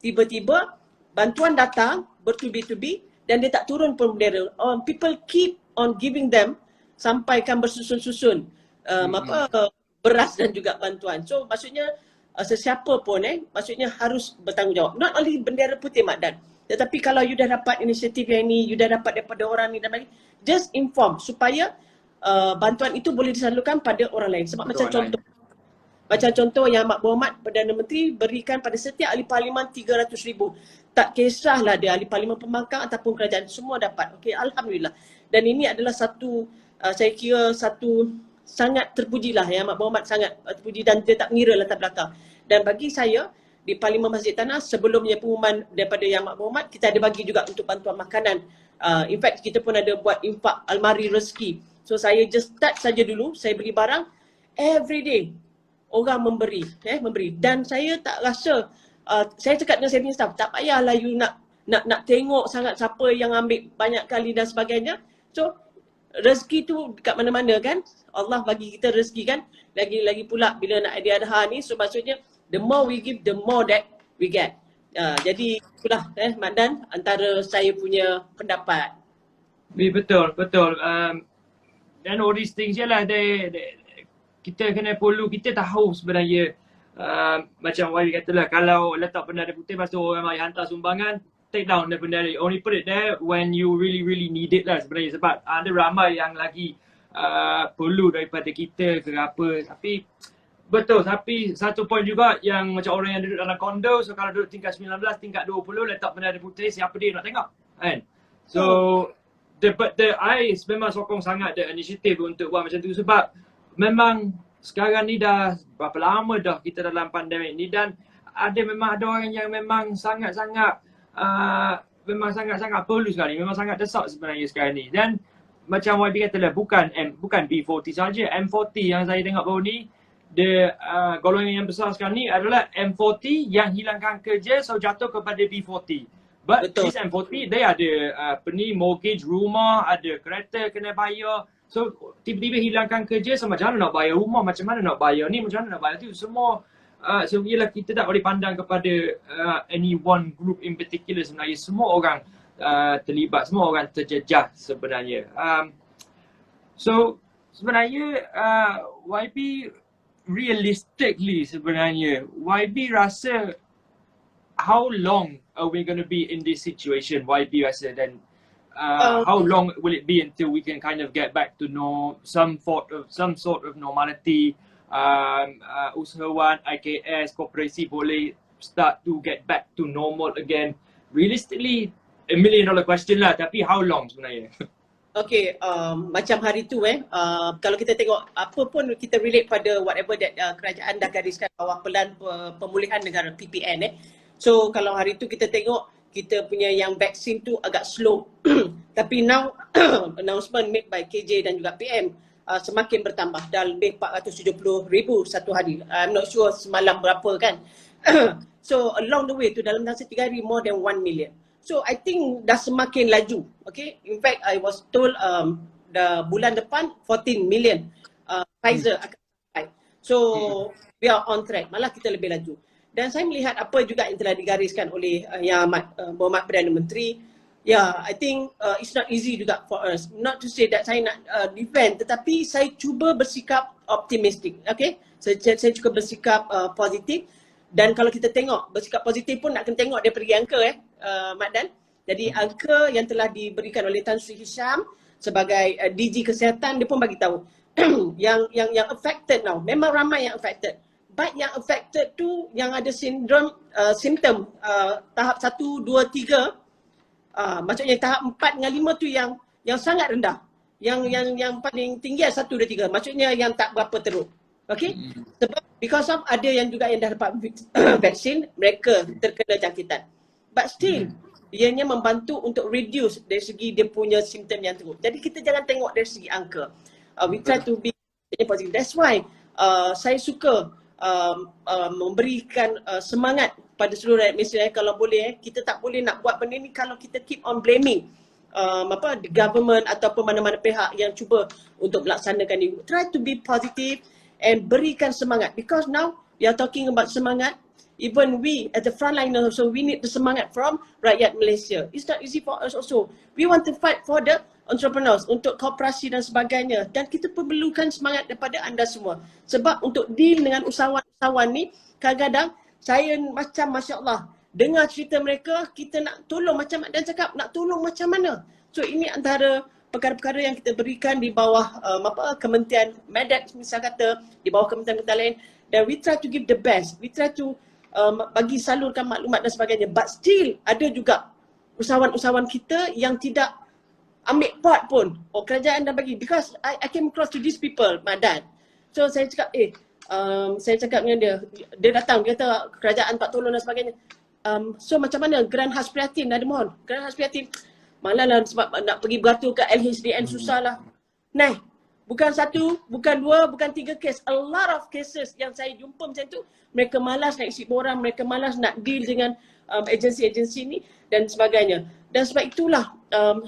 tiba-tiba bantuan datang bertubi-tubi dan dia tak turun pun bendera. People keep on giving them sampaikan bersusun-susun beras dan juga bantuan. So maksudnya sesiapa pun maksudnya harus bertanggungjawab. Not only bendera putih Mak Dan, tetapi kalau you dah dapat inisiatif yang ni, you dah dapat daripada orang ni dan lain, just inform supaya bantuan itu boleh disalurkan pada orang lain. Sebab macam contoh yang Mak Berhormat Perdana Menteri berikan pada setiap ahli parlimen 300,000. Tak kisahlah dia ahli parlimen pembangkang ataupun kerajaan, semua dapat. Okey, alhamdulillah. Dan ini adalah satu saya kira satu sangat terpujilah ya, Mak Berhormat sangat terpuji dan dia tak mengira latar belakang. Dan bagi saya di Parlimen Masjid Tanah sebelumnya pengumuman daripada Yang Mak Berhormat, kita ada bagi juga untuk bantuan makanan. In fact kita pun ada buat infak almari rezeki. So saya just start saja dulu, saya beli barang every day. Orang memberi. Dan saya tak rasa, saya cakap dengan saya punya staff, tak payahlah you nak tengok sangat siapa yang ambil banyak kali dan sebagainya. So rezeki tu dekat mana-mana kan, Allah bagi kita rezeki kan. Lagi pula bila nak Aidil Adha ni, so maksudnya the more we give, the more that we get. Jadi itulah Mak Dan antara saya punya pendapat. Betul. Dan all these things je lah, kita kena perlu, kita tahu sebenarnya macam Wai katalah, kalau letak bendera putih lepas tu orang mari hantar sumbangan, take down the bendera. Only put it there when you really need it lah sebenarnya, sebab ada ramai yang lagi perlu daripada kita ke apa. Tapi betul, tapi satu point juga yang macam orang yang duduk dalam kondo, so kalau duduk tingkat 19, tingkat 20 letak bendera putih, siapa dia nak tengok kan. So I memang sokong sangat the inisiatif untuk buat macam tu, sebab memang sekarang ni dah berapa lama dah kita dalam pandemik ni, dan memang ada orang yang memang sangat-sangat perlu sekali, memang sangat desak sebenarnya sekarang ni. Dan macam YB katalah, bukan B40 saja, M40 yang saya tengok baru ni, golongan yang besar sekarang ni adalah M40 yang hilangkan kerja, so jatuh kepada B40. But this M40, they ada mortgage rumah, ada kereta kena bayar. So tiba-tiba hilangkan kerja, so macam mana nak bayar rumah, macam mana nak bayar ni, macam mana nak bayar tu, semua. So ialah kita tak boleh pandang kepada any one group in particular sebenarnya. Semua orang terlibat, semua orang terjejah sebenarnya. So sebenarnya YB realistically sebenarnya, YB rasa how long are we going to be in this situation, YB rasa, dan how long will it be until we can kind of get back to some sort of normality? Usahawan, IKS, koperasi boleh start to get back to normal again. Realistically, $1 million question lah, tapi how long sebenarnya? Okay, macam hari tu kalau kita tengok apa pun kita relate pada whatever that kerajaan dah gariskan bawah pelan pemulihan negara PPN. So kalau hari tu kita tengok kita punya yang vaksin tu agak slow. Tapi now announcement made by KJ dan juga PM semakin bertambah, dah lebih 470,000 satu hari. I'm not sure semalam berapa kan. So along the way tu dalam masa 3 hari more than 1 million. So I think dah semakin laju. Okay, in fact I was told bulan depan 14 million Pfizer akan sampai. So we are on track, malah kita lebih laju. Dan saya melihat apa juga yang telah digariskan oleh Yang Berhormat Perdana Menteri. I think it's not easy juga for us. Not to say that saya nak defend, tetapi saya cuba bersikap optimistik. Okay, saya cuba bersikap positif. Dan kalau kita tengok bersikap positif pun nak kena tengok dia pergi angka Mak Dan. Jadi angka yang telah diberikan oleh Tan Sri Hisham sebagai DG Kesihatan, dia pun bagi tahu yang affected now, memang ramai yang affected. But yang affected tu yang ada simptom tahap 1, 2, 3, maksudnya tahap 4 dengan 5 tu yang sangat rendah. Yang paling tinggi 1, 2, 3, maksudnya yang tak berapa teruk. Okay? Sebab because of ada yang juga yang dah dapat vaksin, mereka terkena jangkitan. But still, ianya membantu untuk reduce dari segi dia punya simptom yang teruk. Jadi kita jangan tengok dari segi angka. We try to be positive. That's why saya suka memberikan semangat pada seluruh rakyat Malaysia. Kalau boleh, kita tak boleh nak buat benda ni kalau kita keep on blaming the government ataupun mana-mana pihak yang cuba untuk melaksanakan ini. Try to be positive and berikan semangat, because now we are talking about semangat. Even we at the frontliner also, we need the semangat from rakyat Malaysia. It's not easy for us also. We want to fight for the entrepreneurs, untuk koperasi dan sebagainya, dan kita perlukan semangat daripada anda semua. Sebab untuk deal dengan usahawan-usahawan ni, kadang-kadang saya macam Masya Allah dengar cerita mereka, kita nak tolong macam dan cakap nak tolong macam mana. So ini antara perkara-perkara yang kita berikan di bawah Kementerian Medak misal kata, di bawah kementerian-kementerian lain, dan we try to give the best. We try to bagi salurkan maklumat dan sebagainya. But still ada juga usahawan-usahawan kita yang tidak ambil part pun. Oh, kerajaan dah bagi. Because I came across to these people, Madan. So saya cakap, saya cakap dengan dia. Dia datang, dia kata kerajaan tak tolong dan sebagainya. So macam mana Grant Khas Prihatin, ada mohon. Grant Khas Prihatin, malah lah sebab nak pergi beratur kat LHDN susah lah. Nah, bukan satu, bukan dua, bukan tiga kes. A lot of cases yang saya jumpa macam tu, mereka malas nak isi borang, mereka malas nak deal dengan agensi-agensi ni dan sebagainya. Dan sebab itulah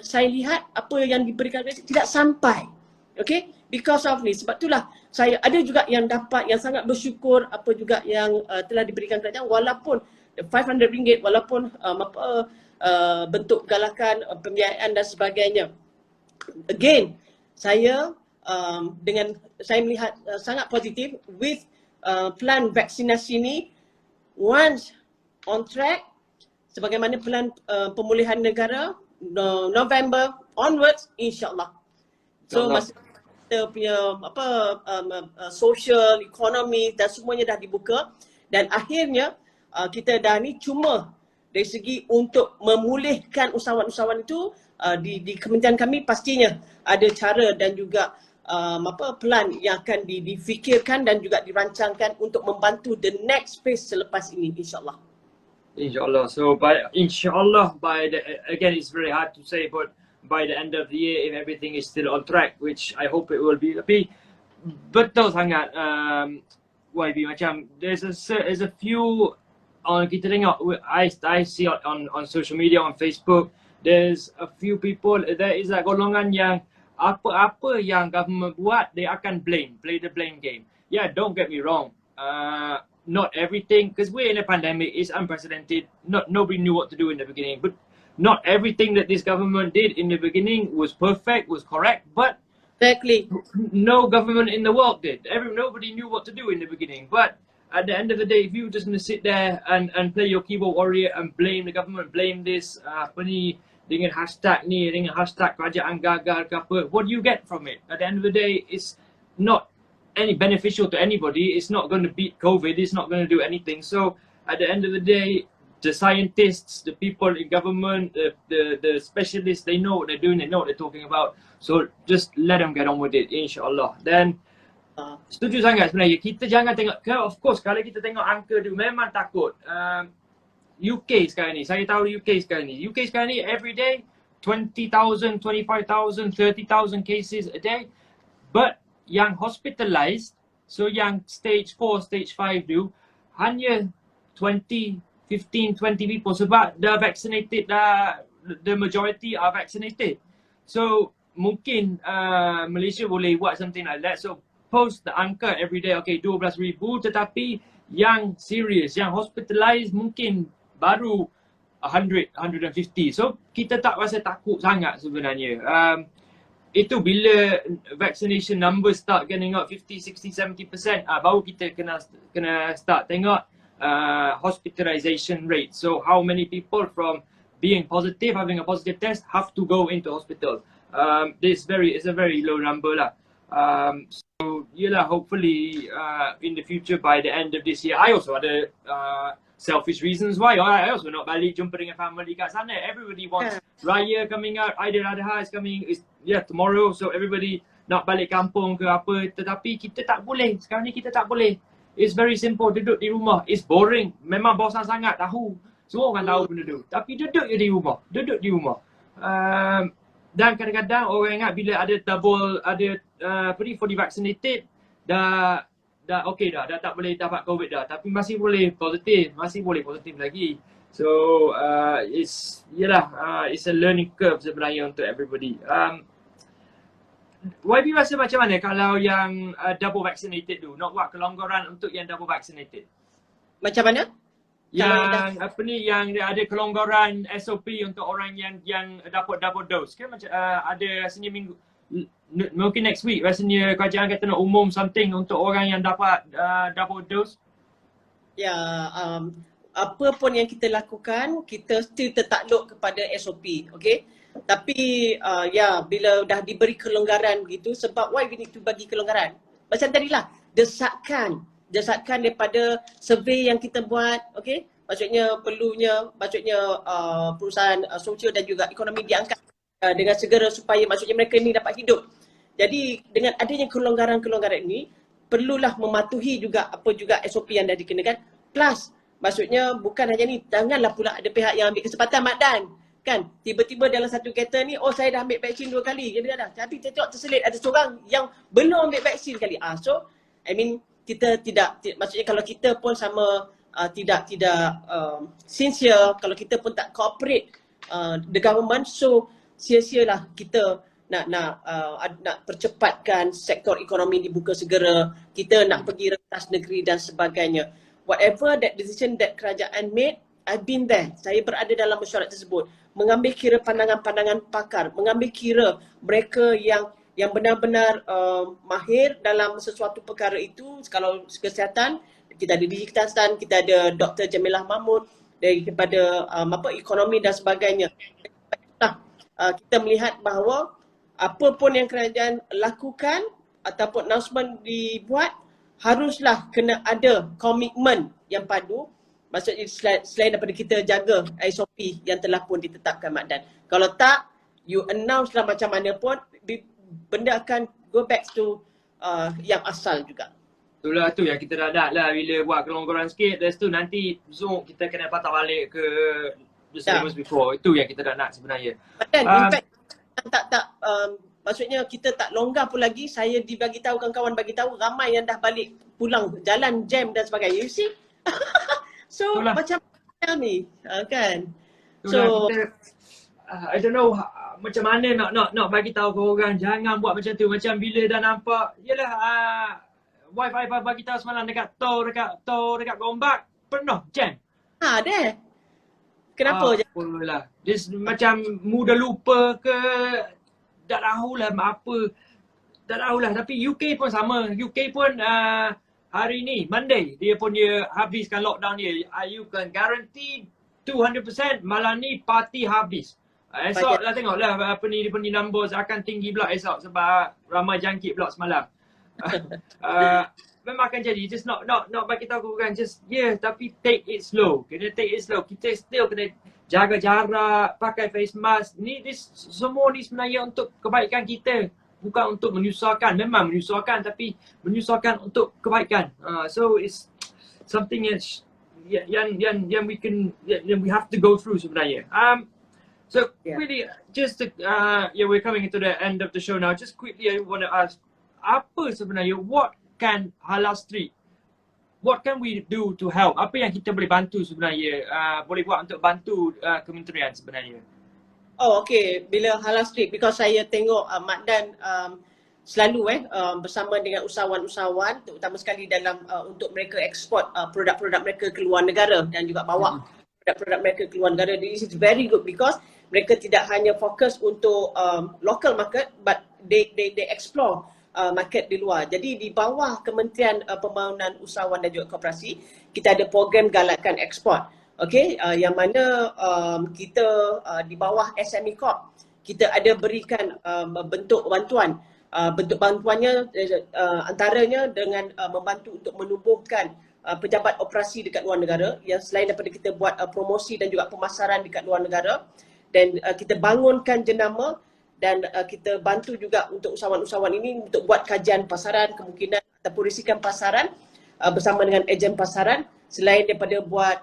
saya lihat apa yang diberikan tidak sampai. Okay? Because of ni. Sebab itulah saya ada juga yang dapat, yang sangat bersyukur apa juga yang telah diberikan kerajaan, walaupun RM500, walaupun bentuk galakan, pembiayaan dan sebagainya. Again, saya dengan saya melihat sangat positif with plan vaksinasi ni, once on track, sebagaimana plan pemulihan negara November onwards, insyaAllah. So masa kita punya social, ekonomi dan semuanya dah dibuka, dan akhirnya kita dah ni cuma dari segi untuk memulihkan usahawan-usahawan itu, di kementerian kami pastinya ada cara dan juga plan yang akan difikirkan dan juga dirancangkan untuk membantu the next phase selepas ini, insyaAllah. InsyaAllah. So again, it's very hard to say, but by the end of the year, if everything is still on track, which I hope it will be. Tapi betul sangat YB, macam there's a few kita tengok, I see on social media, on Facebook, there's a few people, there is a golongan yang apa-apa yang government buat, they akan play the blame game. Yeah, don't get me wrong. Not everything, because we're in a pandemic, is unprecedented. Nobody knew what to do in the beginning. But not everything that this government did in the beginning was perfect, was correct. But exactly, no government in the world did. Nobody knew what to do in the beginning. But at the end of the day, if you're just going to sit there and play your keyboard warrior and blame the government, blame this, dengan hashtag ni, dengan hashtag kerajaan gagal ke apa, what do you get from it? At the end of the day, it's not any beneficial to anybody. It's not going to beat COVID. It's not going to do anything. So at the end of the day, the scientists, the people in government, the specialists, they know what they're doing. They know what they're talking about. So just let them get on with it, insyaAllah. Then setuju sangat sebenarnya. Kita jangan tengok, of course kalau kita tengok angka tu memang takut. UK sekarang ni, saya tahu UK sekarang ni. UK sekarang ni every day 20,000, 25,000, 30,000 cases a day. But yang hospitalized, so yang stage 4, stage 5 tu, hanya 15, 20 people sebab dah vaccinated, the majority are vaccinated. So mungkin Malaysia boleh buat something like that. So post the angka every day, okay 12,000, tetapi yang serious, yang hospitalized mungkin baru 100, 150. So kita tak rasa takut sangat sebenarnya. Itu bila vaccination numbers start getting up 50, 60, 70%, baru kita kena start tengok hospitalization rate. So how many people from being positive, having a positive test, have to go into hospital. It's a very low number lah. So yelah, hopefully in the future, by the end of this year, I also ada selfish reasons why. I also nak balik jumpa dengan family kat sana. Everybody wants Raya coming out, Aidiladha is coming, tomorrow. So everybody nak balik kampung ke apa. Tetapi kita tak boleh. Sekarang ni kita tak boleh. It's very simple, duduk di rumah. It's boring. Memang bosan sangat, tahu. Semua orang tahu benda tu. Tapi duduk je di rumah. Duduk di rumah. Dan kadang-kadang orang ingat bila ada double, fully vaccinated, dah dah okey dah tak boleh dapat COVID dah, tapi masih boleh positif lagi. So it's it's a learning curve sebenarnya untuk everybody. YB rasa macam mana kalau yang double vaccinated tu, nak buat kelonggaran untuk yang double vaccinated? Macam mana? Yang apa ni, yang ada kelonggaran SOP untuk orang yang dapat double dose kan, macam ada rasanya mungkin next week rasanya kerajaan kata nak umum something untuk orang yang dapat double dose. Ya, apa pun yang kita lakukan, kita still tertakluk kepada SOP, okay? Tapi bila dah diberi kelonggaran begitu, sebab why we need to bagi kelonggaran? Macam tadilah, desakan daripada survey yang kita buat, okay? Maksudnya perusahaan sosial dan juga ekonomi diangkat dengan segera supaya maksudnya mereka ni dapat hidup. Jadi dengan adanya kelonggaran-kelonggaran ini, perlulah mematuhi juga apa juga SOP yang dah dikenakan. Plus, maksudnya bukan hanya ni, janganlah pula ada pihak yang ambil kesempatan, Mak Dan. Kan, tiba-tiba dalam satu kereta ni, saya dah ambil vaksin 2 kali. Jadi tapi tengok terselit ada seorang yang belum ambil vaksin sekali. So, I mean, kita tidak maksudnya kalau kita pun sama tidak sincere, kalau kita pun tak cooperate the government, so sia-sialah kita nak percepatkan sektor ekonomi dibuka segera, kita nak pergi rentas negeri dan sebagainya. Whatever that decision that kerajaan made, I've been there. Saya berada dalam mesyuarat tersebut, mengambil kira pandangan-pandangan pakar, mengambil kira mereka yang benar-benar mahir dalam sesuatu perkara itu. Kalau kesihatan, kita ada Digital Stan, kita ada Dr. Jamilah Mahmud daripada ekonomi dan sebagainya. Kita melihat bahawa apa pun yang kerajaan lakukan ataupun announcement dibuat, haruslah kena ada komitmen yang padu. Maksudnya selain daripada kita jaga SOP yang telah pun ditetapkan, Mak Dan. Kalau tak, you announce lah macam mana pun, benda akan go back to yang asal juga. Itulah tu yang kita dah lah, bila buat kelonggaran sikit, lepas tu nanti Zoom kita kena patah balik ke the same as before. Itu yang kita dah nak sebenarnya. Dan in fact, maksudnya kita tak longgar pun lagi. Saya dibagi tahu, kawan-kawan bagi tahu, ramai yang dah balik pulang, jalan jam dan sebagainya. You see? So itulah. Macam ni kan. So kita, I don't know macam mana nak bagi tahu ke orang jangan buat macam tu. Macam bila dah nampak, yalah wifi bagi tahu semalam dekat Gombak penuh jam. Deh. Kenapa je? Apalah. Dia macam mudah lupa ke, tak tahulah apa. Tak tahulah, tapi UK pun sama. UK pun hari ni, Monday, dia habiskan lockdown dia. You can guarantee 200% malam ni parti habis. Esok lah tengoklah apa ni numbers akan tinggi pula esok sebab ramai jangkit pula semalam. Memang akan jadi. Just not bagi tahu orang just tapi take it slow. Kena take it slow. Kita still kena jaga jarak, pakai face mask. Semua ni sebenarnya untuk kebaikan kita. Bukan untuk menyusahkan. Memang menyusahkan, tapi menyusahkan untuk kebaikan. So it's something yang we have to go through sebenarnya. So really, just we're coming into the end of the show now. Just quickly, I want to ask, apa sebenarnya, what can Halal Street, what can we do to help? Apa yang kita boleh bantu sebenarnya, boleh buat untuk bantu kementerian sebenarnya? Okay. Bila Halal Street, because saya tengok Mak Dan selalu bersama dengan usahawan-usahawan, terutama sekali dalam untuk mereka ekspor produk-produk mereka ke luar negara dan juga bawa produk-produk mereka ke luar negara. This is very good because mereka tidak hanya fokus untuk local market, but they explore market di luar. Jadi di bawah Kementerian Pembangunan Usahawan dan juga Koperasi, kita ada program galakkan ekspor. Okay, yang mana kita di bawah SME Corp, kita ada berikan bentuk bantuan. Bentuk bantuannya antaranya dengan membantu untuk menumbuhkan pejabat operasi dekat luar negara, yang selain daripada kita buat promosi dan juga pemasaran dekat luar negara, dan kita bangunkan jenama dan kita bantu juga untuk usahawan-usahawan ini untuk buat kajian pasaran, kemungkinan ataupun risikan pasaran bersama dengan ejen pasaran, selain daripada buat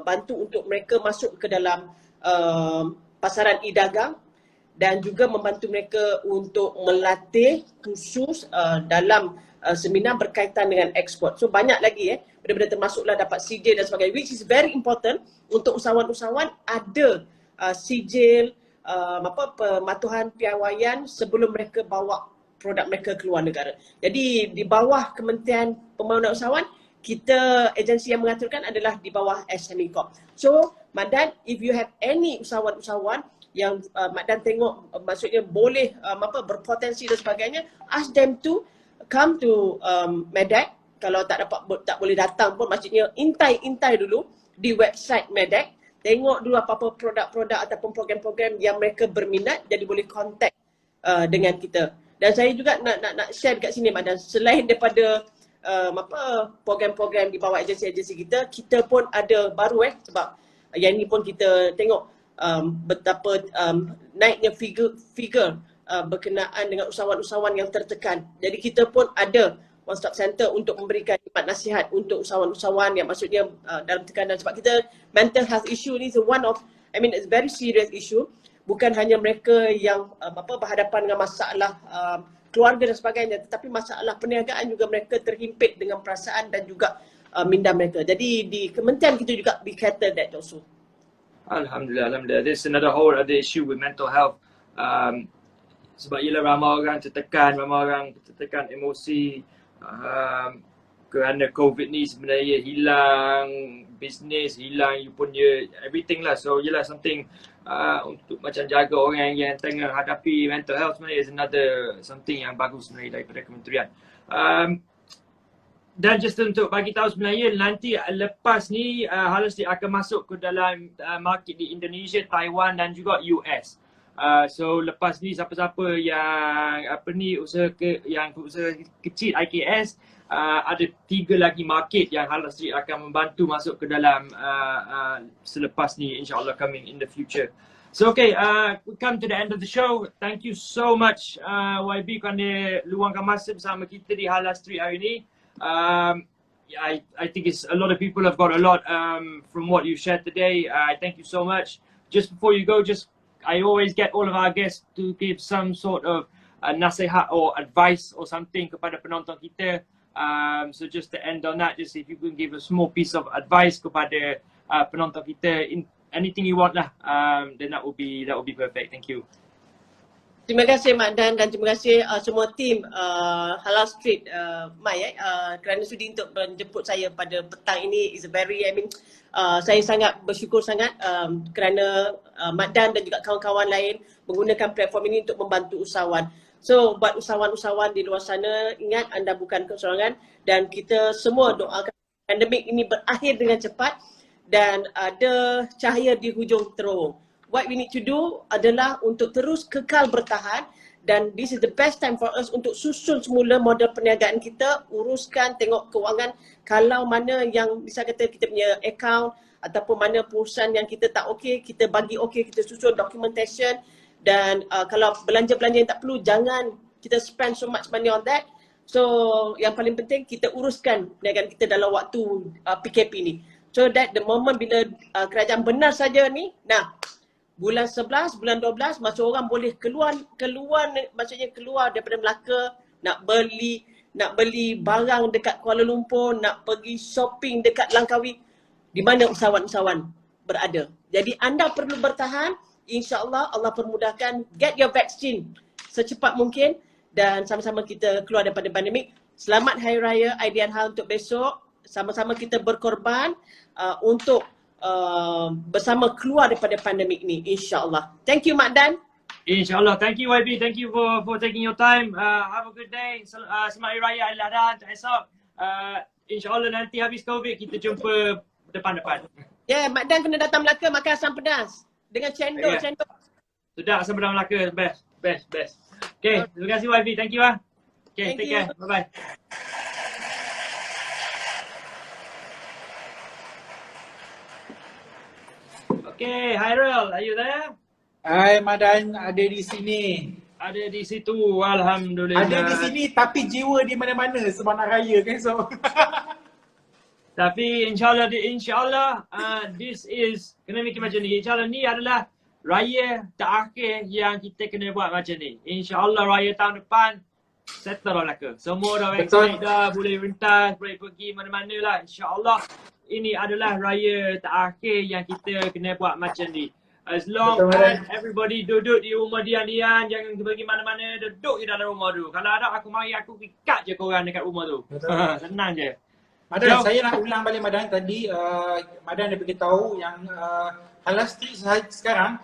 bantu untuk mereka masuk ke dalam pasaran e-dagang dan juga membantu mereka untuk melatih khusus dalam seminar berkaitan dengan ekspor. So banyak lagi benda-benda termasuklah dapat sijil dan sebagainya, which is very important untuk usahawan-usahawan ada sijil pematuhan piawaian sebelum mereka bawa produk mereka keluar negara. Jadi di bawah Kementerian Pembangunan Usahawan, kita agensi yang mengaturkan adalah di bawah SME Corp. So Mak Dan, if you have any usahawan-usahawan yang Mak Dan tengok maksudnya boleh berpotensi dan sebagainya, ask them to come to MedEC. Kalau tak boleh datang pun, maksudnya intai dulu di website MedEC, tengok dulu apa-apa produk-produk ataupun program-program yang mereka berminat, jadi boleh contact dengan kita. Dan saya juga nak share dekat sini Mak Dan, selain daripada program-program di bawah agensi-agensi kita pun ada baru sebab yang ni pun kita tengok betapa naiknya figure berkenaan dengan usahawan-usahawan yang tertekan. Jadi kita pun ada one stop center untuk memberikan khidmat nasihat untuk usahawan-usahawan yang maksudnya dalam tekanan, sebab kita mental health issue ni is it's very serious issue. Bukan hanya mereka yang berhadapan dengan masalah keluarga dan sebagainya, tetapi masalah perniagaan juga mereka terhimpit dengan perasaan dan juga minda mereka. Jadi di kementerian kita juga we cater that also. Alhamdulillah. There's another whole other issue with mental health. Sebab ialah ramai orang tertekan emosi kerana COVID ni sebenarnya hilang bisnes, hilang you punya everything lah. So ialah something untuk macam jaga orang yang tengah hadapi mental health sebenarnya is another something yang bagus sebenarnya daripada kementerian. Dan just untuk bagi tahu sebenarnya nanti lepas ni Halal Street akan masuk ke dalam market di Indonesia, Taiwan dan juga US. So lepas ni siapa-siapa yang usaha kecil IKS, ada 3 lagi market yang Halal Street akan membantu masuk ke dalam selepas ni, insyaAllah coming in the future. So okay, we come to the end of the show. Thank you so much YB kerana luangkan masa bersama kita di Halal Street hari ini. I think a lot of people have got a lot from what you shared today. I thank you so much. Just before you go, I always get all of our guests to give some sort of nasihat or advice or something kepada penonton kita. So just to end on that, just if you can give a small piece of advice kepada penonton kita, in anything you want lah, then that would be perfect. Thank you. Terima kasih Mak Dan dan terima kasih semua tim Halal Street Mai kerana sudi untuk menjemput saya pada petang ini. Is a very saya sangat bersyukur sangat kerana Mak Dan dan juga kawan-kawan lain menggunakan platform ini untuk membantu usahawan. So buat usahawan-usahawan di luar sana, ingat anda bukan keseorangan dan kita semua doakan pandemik ini berakhir dengan cepat dan ada cahaya di hujung terowong. What we need to do adalah untuk terus kekal bertahan dan this is the best time for us untuk susun semula model perniagaan kita, uruskan, tengok kewangan, kalau mana yang bisa kata kita punya account ataupun mana perusahaan yang kita tak okey, kita bagi okey, kita susun documentation dan kalau belanja-belanja yang tak perlu, jangan kita spend so much money on that. So yang paling penting kita uruskan perniagaan kita dalam waktu PKP ni. So that the moment bila kerajaan benar saja ni, bulan 11, bulan 12 masa orang boleh keluar maksudnya keluar daripada Melaka nak beli barang dekat Kuala Lumpur, nak pergi shopping dekat Langkawi, di mana usahawan-usahawan berada. Jadi anda perlu bertahan, insya-Allah Allah permudahkan, get your vaccine secepat mungkin dan sama-sama kita keluar daripada pandemik. Selamat Hari Raya Aidian-Hal untuk besok. Sama-sama kita berkorban untuk bersama keluar daripada pandemik ni, insyaAllah. Thank you Mak Dan. InsyaAllah. Thank you YB. Thank you for taking your time. Have a good day. Selamat Hari Raya Aidian-Hal esok. InsyaAllah nanti habis COVID kita jumpa depan-depan. Mak Dan kena datang Melaka makan asam pedas dengan cendol. Sedap asam pedas Melaka. Best. Okay, terima kasih YB. Thank you Okay, take care. Bye-bye. Okay, Hairul, are you there? Hai Madan, ada di sini. Ada di situ, alhamdulillah. Ada di sini tapi jiwa di mana-mana sebab nak raya kan so. Tapi insyaAllah this is, kena mikir macam ni, insyaAllah ni adalah raya terakhir yang kita kena buat macam ni. InsyaAllah raya tahun depan settle lah ke. Semua dah Betul. vaksin dah, boleh rentas, boleh pergi mana-mana lah. InsyaAllah ini adalah raya terakhir yang kita kena buat macam ni. As long Betul, as Madam. everybody duduk di rumah diam-diam, jangan pergi mana-mana, duduk je dalam rumah tu. Kalau ada aku mari aku ikat je korang dekat rumah tu. Betul. Senang je. Madan, So- saya nak ulang balik Madan tadi. Madan dah beritahu yang halal street sekarang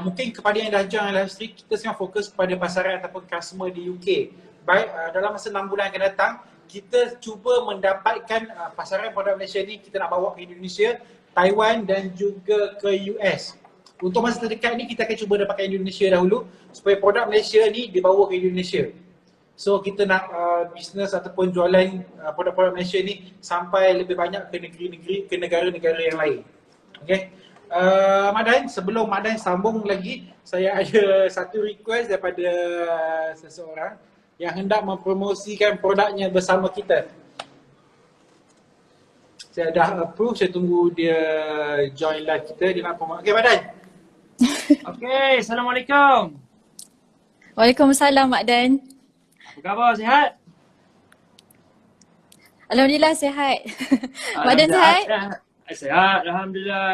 mungkin kepada yang dah join halal street, kita sekarang fokus kepada pasaran ataupun customer di UK. Baik, dalam masa 6 bulan akan datang, kita cuba mendapatkan pasaran produk Malaysia ni kita nak bawa ke Indonesia, Taiwan dan juga ke US. Untuk masa terdekat ni kita akan cuba dapatkan Indonesia dahulu supaya produk Malaysia ni dibawa ke Indonesia. So kita nak bisnes ataupun jualan produk-produk Malaysia ni sampai lebih banyak ke negeri-negeri, ke negara-negara yang lain. Okay. Madan, sebelum Madan sambung lagi, saya ada satu request daripada seseorang yang hendak mempromosikan produknya bersama kita. Saya dah approve, saya tunggu dia join live kita, dia nak promote. Okay Madan. Okay, Assalamualaikum. Waalaikumsalam Mak Dan. Apa khabar, sihat? Alhamdulillah sihat. Mak Dan sihat? Sihat, Alhamdulillah.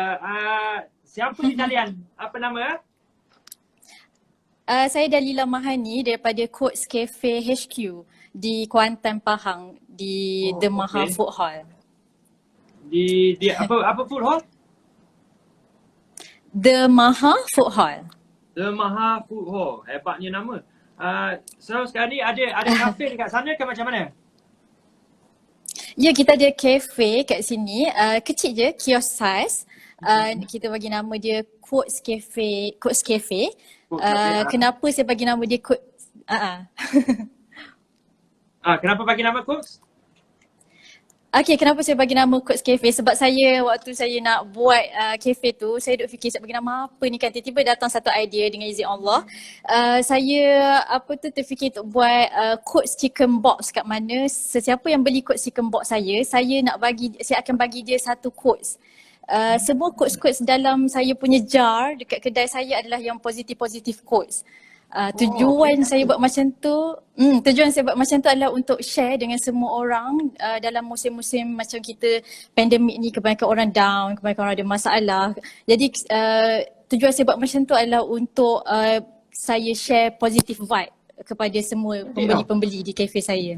Siapa di talian? Apa nama? Saya Dalila Mahani daripada Coats Cafe HQ di Kuantan Pahang di The Maha okay. Food Hall. Di apa food hall? The Maha Food Hall. The Maha Food Hall. Hebatnya nama. So sekarang ni ada kafe dekat sana ke macam mana? Ya, kita ada cafe kat sini, kecil je, kios size. Kita bagi nama dia Coats Cafe. Coats Cafe, Kenapa saya bagi nama dia Coats? Kenapa bagi nama Coats? Okay, kenapa saya bagi nama Coats Cafe? Sebab saya waktu saya nak buat cafe tu, saya duk fikir saya bagi nama apa ni kan. Tiba-tiba datang satu idea dengan izin Allah. Saya terfikir untuk buat Coats Chicken Box kat mana sesiapa yang beli Coats Chicken Box saya akan bagi dia satu Coats. Semua quotes Dalam saya punya jar dekat kedai saya adalah yang positif quotes. Tujuan saya buat macam tu, adalah untuk share dengan semua orang dalam musim-musim macam kita pandemik ni, kebanyakan orang down, kebanyakan orang ada masalah. Jadi tujuan saya buat macam tu adalah untuk saya share positive vibe kepada semua pembeli-pembeli di kafe saya.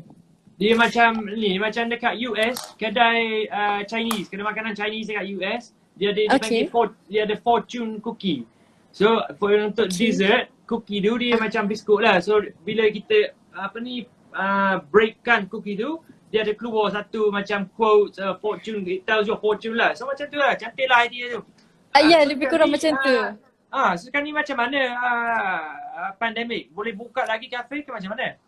Dia macam ni, macam dekat US, kedai Chinese, kedai makanan Chinese dekat US, dia ada fortune cookie. So untuk dessert, cookie tu dia macam biskut lah. So bila kita breakkan cookie tu, dia ada keluar satu macam quote fortune, it tells your fortune lah. So macam tu lah, cantik lah idea tu. Ya, lebih kurang macam tu. So sekarang ni macam mana pandemik? Boleh buka lagi kafe ke macam mana?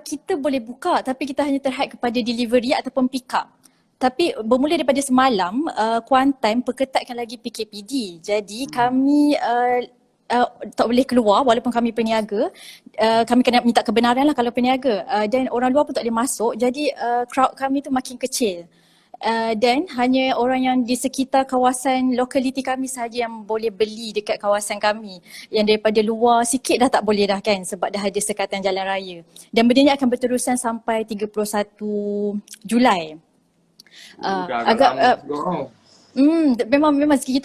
Kita boleh buka tapi kita hanya terhad kepada delivery ataupun pick up. Tapi bermula daripada semalam, Kuantan perketatkan lagi PKPD. Jadi kami tak boleh keluar walaupun kami peniaga. Kami kena minta kebenaran lah kalau peniaga. Dan orang luar pun tak boleh masuk. Jadi crowd kami tu makin kecil. Dan hanya orang yang di sekitar kawasan lokaliti kami sahaja yang boleh beli dekat kawasan kami. Yang daripada luar sikit dah tak boleh dah kan sebab dah ada sekatan jalan raya. Dan benda ni akan berterusan sampai 31 Julai. Memang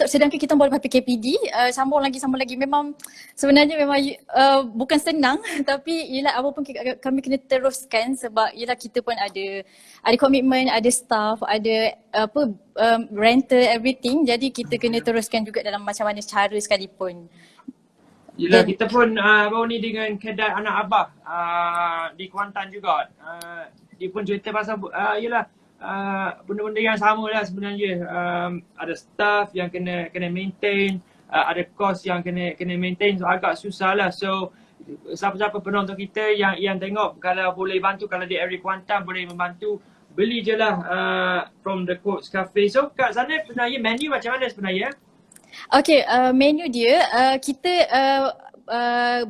sedangkan kita boleh pakai PKPD, sambung lagi memang sebenarnya bukan senang tapi ialah apa pun kami kena teruskan sebab ialah kita pun ada komitmen, ada staff, ada rental, everything, jadi kita kena teruskan juga dalam macam mana cara sekalipun. Yelah, kita pun baru ni dengan kedai anak abah di Kuantan juga. Dia pun cerita pasal benda-benda yang sama lah sebenarnya. Ada staff yang kena maintain, ada cost yang kena maintain, so agak susah lah. So siapa-siapa penonton kita yang tengok, kalau boleh bantu, kalau di area Kuantan boleh membantu, beli je lah from the Coats Cafe. So kat sana sebenarnya menu macam mana sebenarnya? Okay, menu dia kita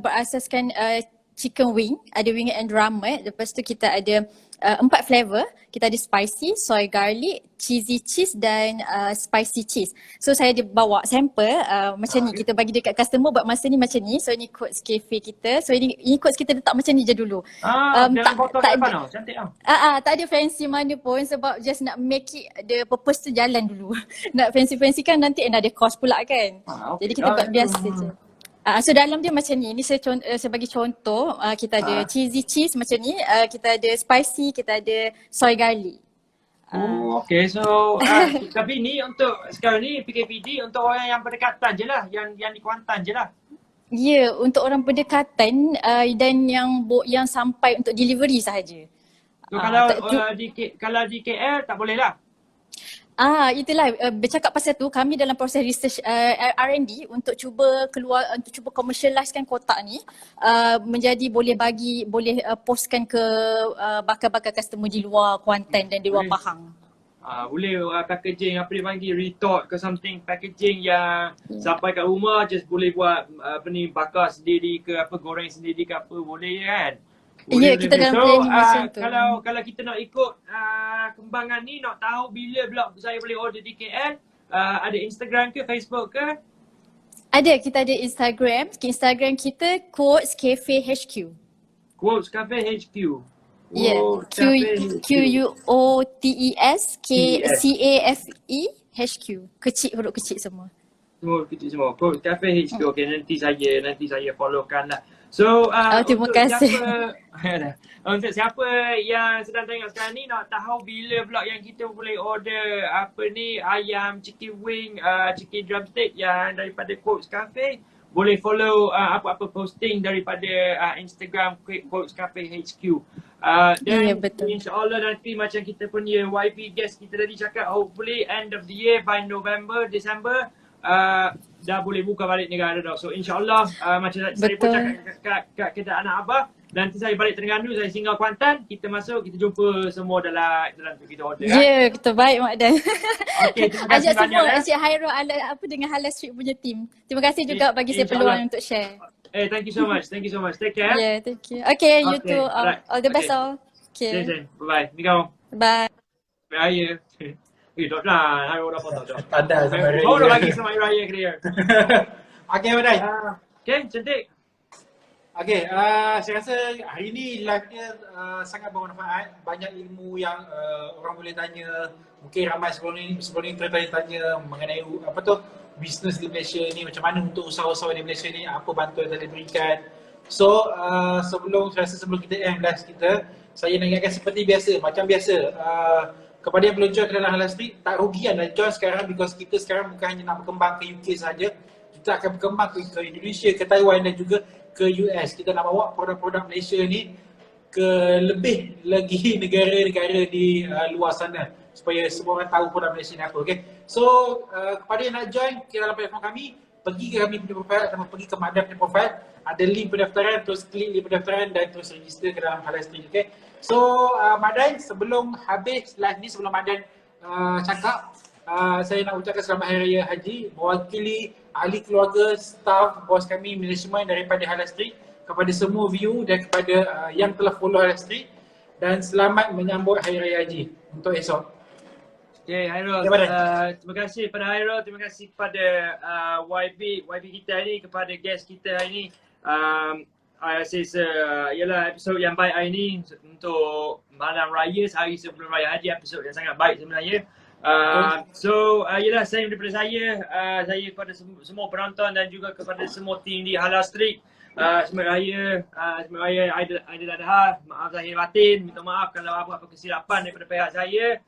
berasaskan chicken wing, ada wing and drummet. Lepas tu kita ada 4 flavor. Kita ada spicy, soy garlic, cheesy cheese dan spicy cheese. So saya ada bawa sampel macam ni. Kita bagi dekat customer buat masa ni macam ni. So ni quotes cafe kita. So ini quotes kita letak macam ni je dulu. Dalam botol tak ada. Cantik tak ada fancy mana pun sebab just nak make it the purpose tu jalan dulu. Nak fancy kan nanti ada cost pula kan. Okay. Jadi kita buat biasa je. So dalam dia macam ni saya sebagai contoh kita ada cheesy cheese macam ni, kita ada spicy, kita ada soy garlic. Okay, so tapi ni untuk sekarang ni PKPD untuk orang yang berdekatan je lah, yang di Kuantan je lah. Ya, untuk orang berdekatan dan yang sampai untuk delivery sahaja. So kalau di KL tak boleh lah. Itulah bercakap pasal tu kami dalam proses research R&D untuk cuba commercializekan kotak ni menjadi boleh postkan ke bakal-bakal customer di luar Kuantan dan di luar Pahang. Boleh packaging apa dia panggil retort ke something, packaging yang sampai kat rumah just boleh buat bakar sendiri ke apa, goreng sendiri ke apa, boleh kan? Ya, kita dalam planning macam tu. Kalau kita nak ikut kembangan ni, nak tahu bila blog saya boleh order di KL, ada Instagram ke Facebook ke? Ada, kita ada Instagram. Instagram kita Quotes Cafe HQ. Quotes Cafe HQ. Ya, QUOTES CAFE HQ. Kecil, huruf kecil semua. Semua kecil semua. Quotes Cafe HQ. Okay, nanti saya followkan lah. So terima kasih. Untuk siapa yang sedang tengok sekarang ni nak tahu bila pula yang kita boleh order ayam, chicken wing, chicken drumstick yang daripada Quotes Cafe, boleh follow apa-apa posting daripada Instagram Quotes Cafe HQ. Dan insyaAllah nanti macam kita punya YP guest kita tadi cakap, hopefully end of the year by November, December dah boleh buka balik negara dah. So insyaAllah macam saya pun cakap kat kedai anak abah, nanti saya balik Terengganu, saya singgah Kuantan, kita masuk, kita jumpa semua dalam kita order. Ya, kita baik Mak Dan. Okay, terima kasih banyak. Ajak Hairul dengan Halal Street punya team. Terima kasih juga bagi saya peluang untuk share. Thank you so much. Take care. Yeah, thank you. Okay, you too. All the best all. Okay. Bye-bye. Ni kau. Bye. Raya. Tak lah, Hairul dah potong dah. Tanda selamat raya. Baru bagi selamat raya ke dia. Okay, Madai. Okay, cantik. Okay, saya rasa hari ni live dia sangat bermanfaat. Banyak ilmu yang orang boleh tanya. Mungkin ramai sebelum ni tertanya-tanya mengenai bisnes di Malaysia ni, macam mana untuk usaha-usaha di Malaysia ni, apa bantuan yang boleh berikan. So, sebelum kita end live kita, saya nak ingatkan seperti biasa, macam biasa. Kepada yang belum join ke dalam Halal Street, tak rugi anda join sekarang, because kita sekarang bukan hanya nak berkembang ke UK saja, kita akan berkembang ke Indonesia, ke Taiwan dan juga ke US. Kita nak bawa produk-produk Malaysia ni ke lebih lagi negara-negara di luar sana, supaya semua orang tahu produk Malaysia ni apa. Okay? So kepada yang nak join ke dalam platform kami, pergi ke kami punya profile atau pergi ke Mak Dan punya profile, ada link pendaftaran, terus klik link pendaftaran dan terus register ke dalam Halal Street. Okay? So Mak Dan, sebelum habis live ni, sebelum Mak Dan cakap, saya nak ucapkan selamat Hari Raya Haji mewakili ahli keluarga, staff, bos kami, management daripada Halal Street, kepada semua view dan kepada yang telah follow Halal Street, dan selamat menyambut Hari Raya Haji untuk esok. Okay, Hairul, terima kasih kepada Hairul, terima kasih kepada YB kita hari ni, kepada guest kita hari ni. Saya rasa ialah episod yang baik hari ni untuk malam raya, sehari sebelum Raya Haji, episod yang sangat baik sebenarnya. Ialah saya daripada saya kepada semua penonton dan juga kepada semua tim di Halal Street, selamat raya Aidiladha, maaf zahir batin, minta maaf kalau apa-apa kesilapan daripada pihak saya,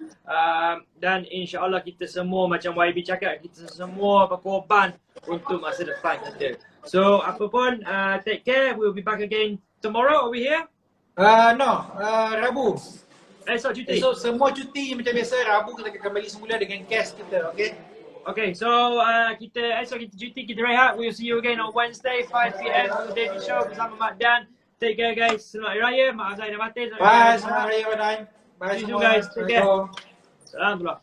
dan insyaAllah kita semua macam YB cakap, kita semua berkorban untuk masa depan kita. So apa pun, take care, we'll be back again tomorrow. Are we here? Rabu. Esok cuti. Esok semua cuti macam biasa. Rabu kita akan kembali semula dengan guest kita, okay? Okay, so esok kita cuti, kita rehat. We'll see you again on Wednesday 5 PM for the Daily Show bersama Mak Dan. Take care guys. Selamat Hari Raya. Maaf saya dah batin. Bye, selamat Hari Raya Mak Dan. Bye see you semua. guys. Take care. Salam pula.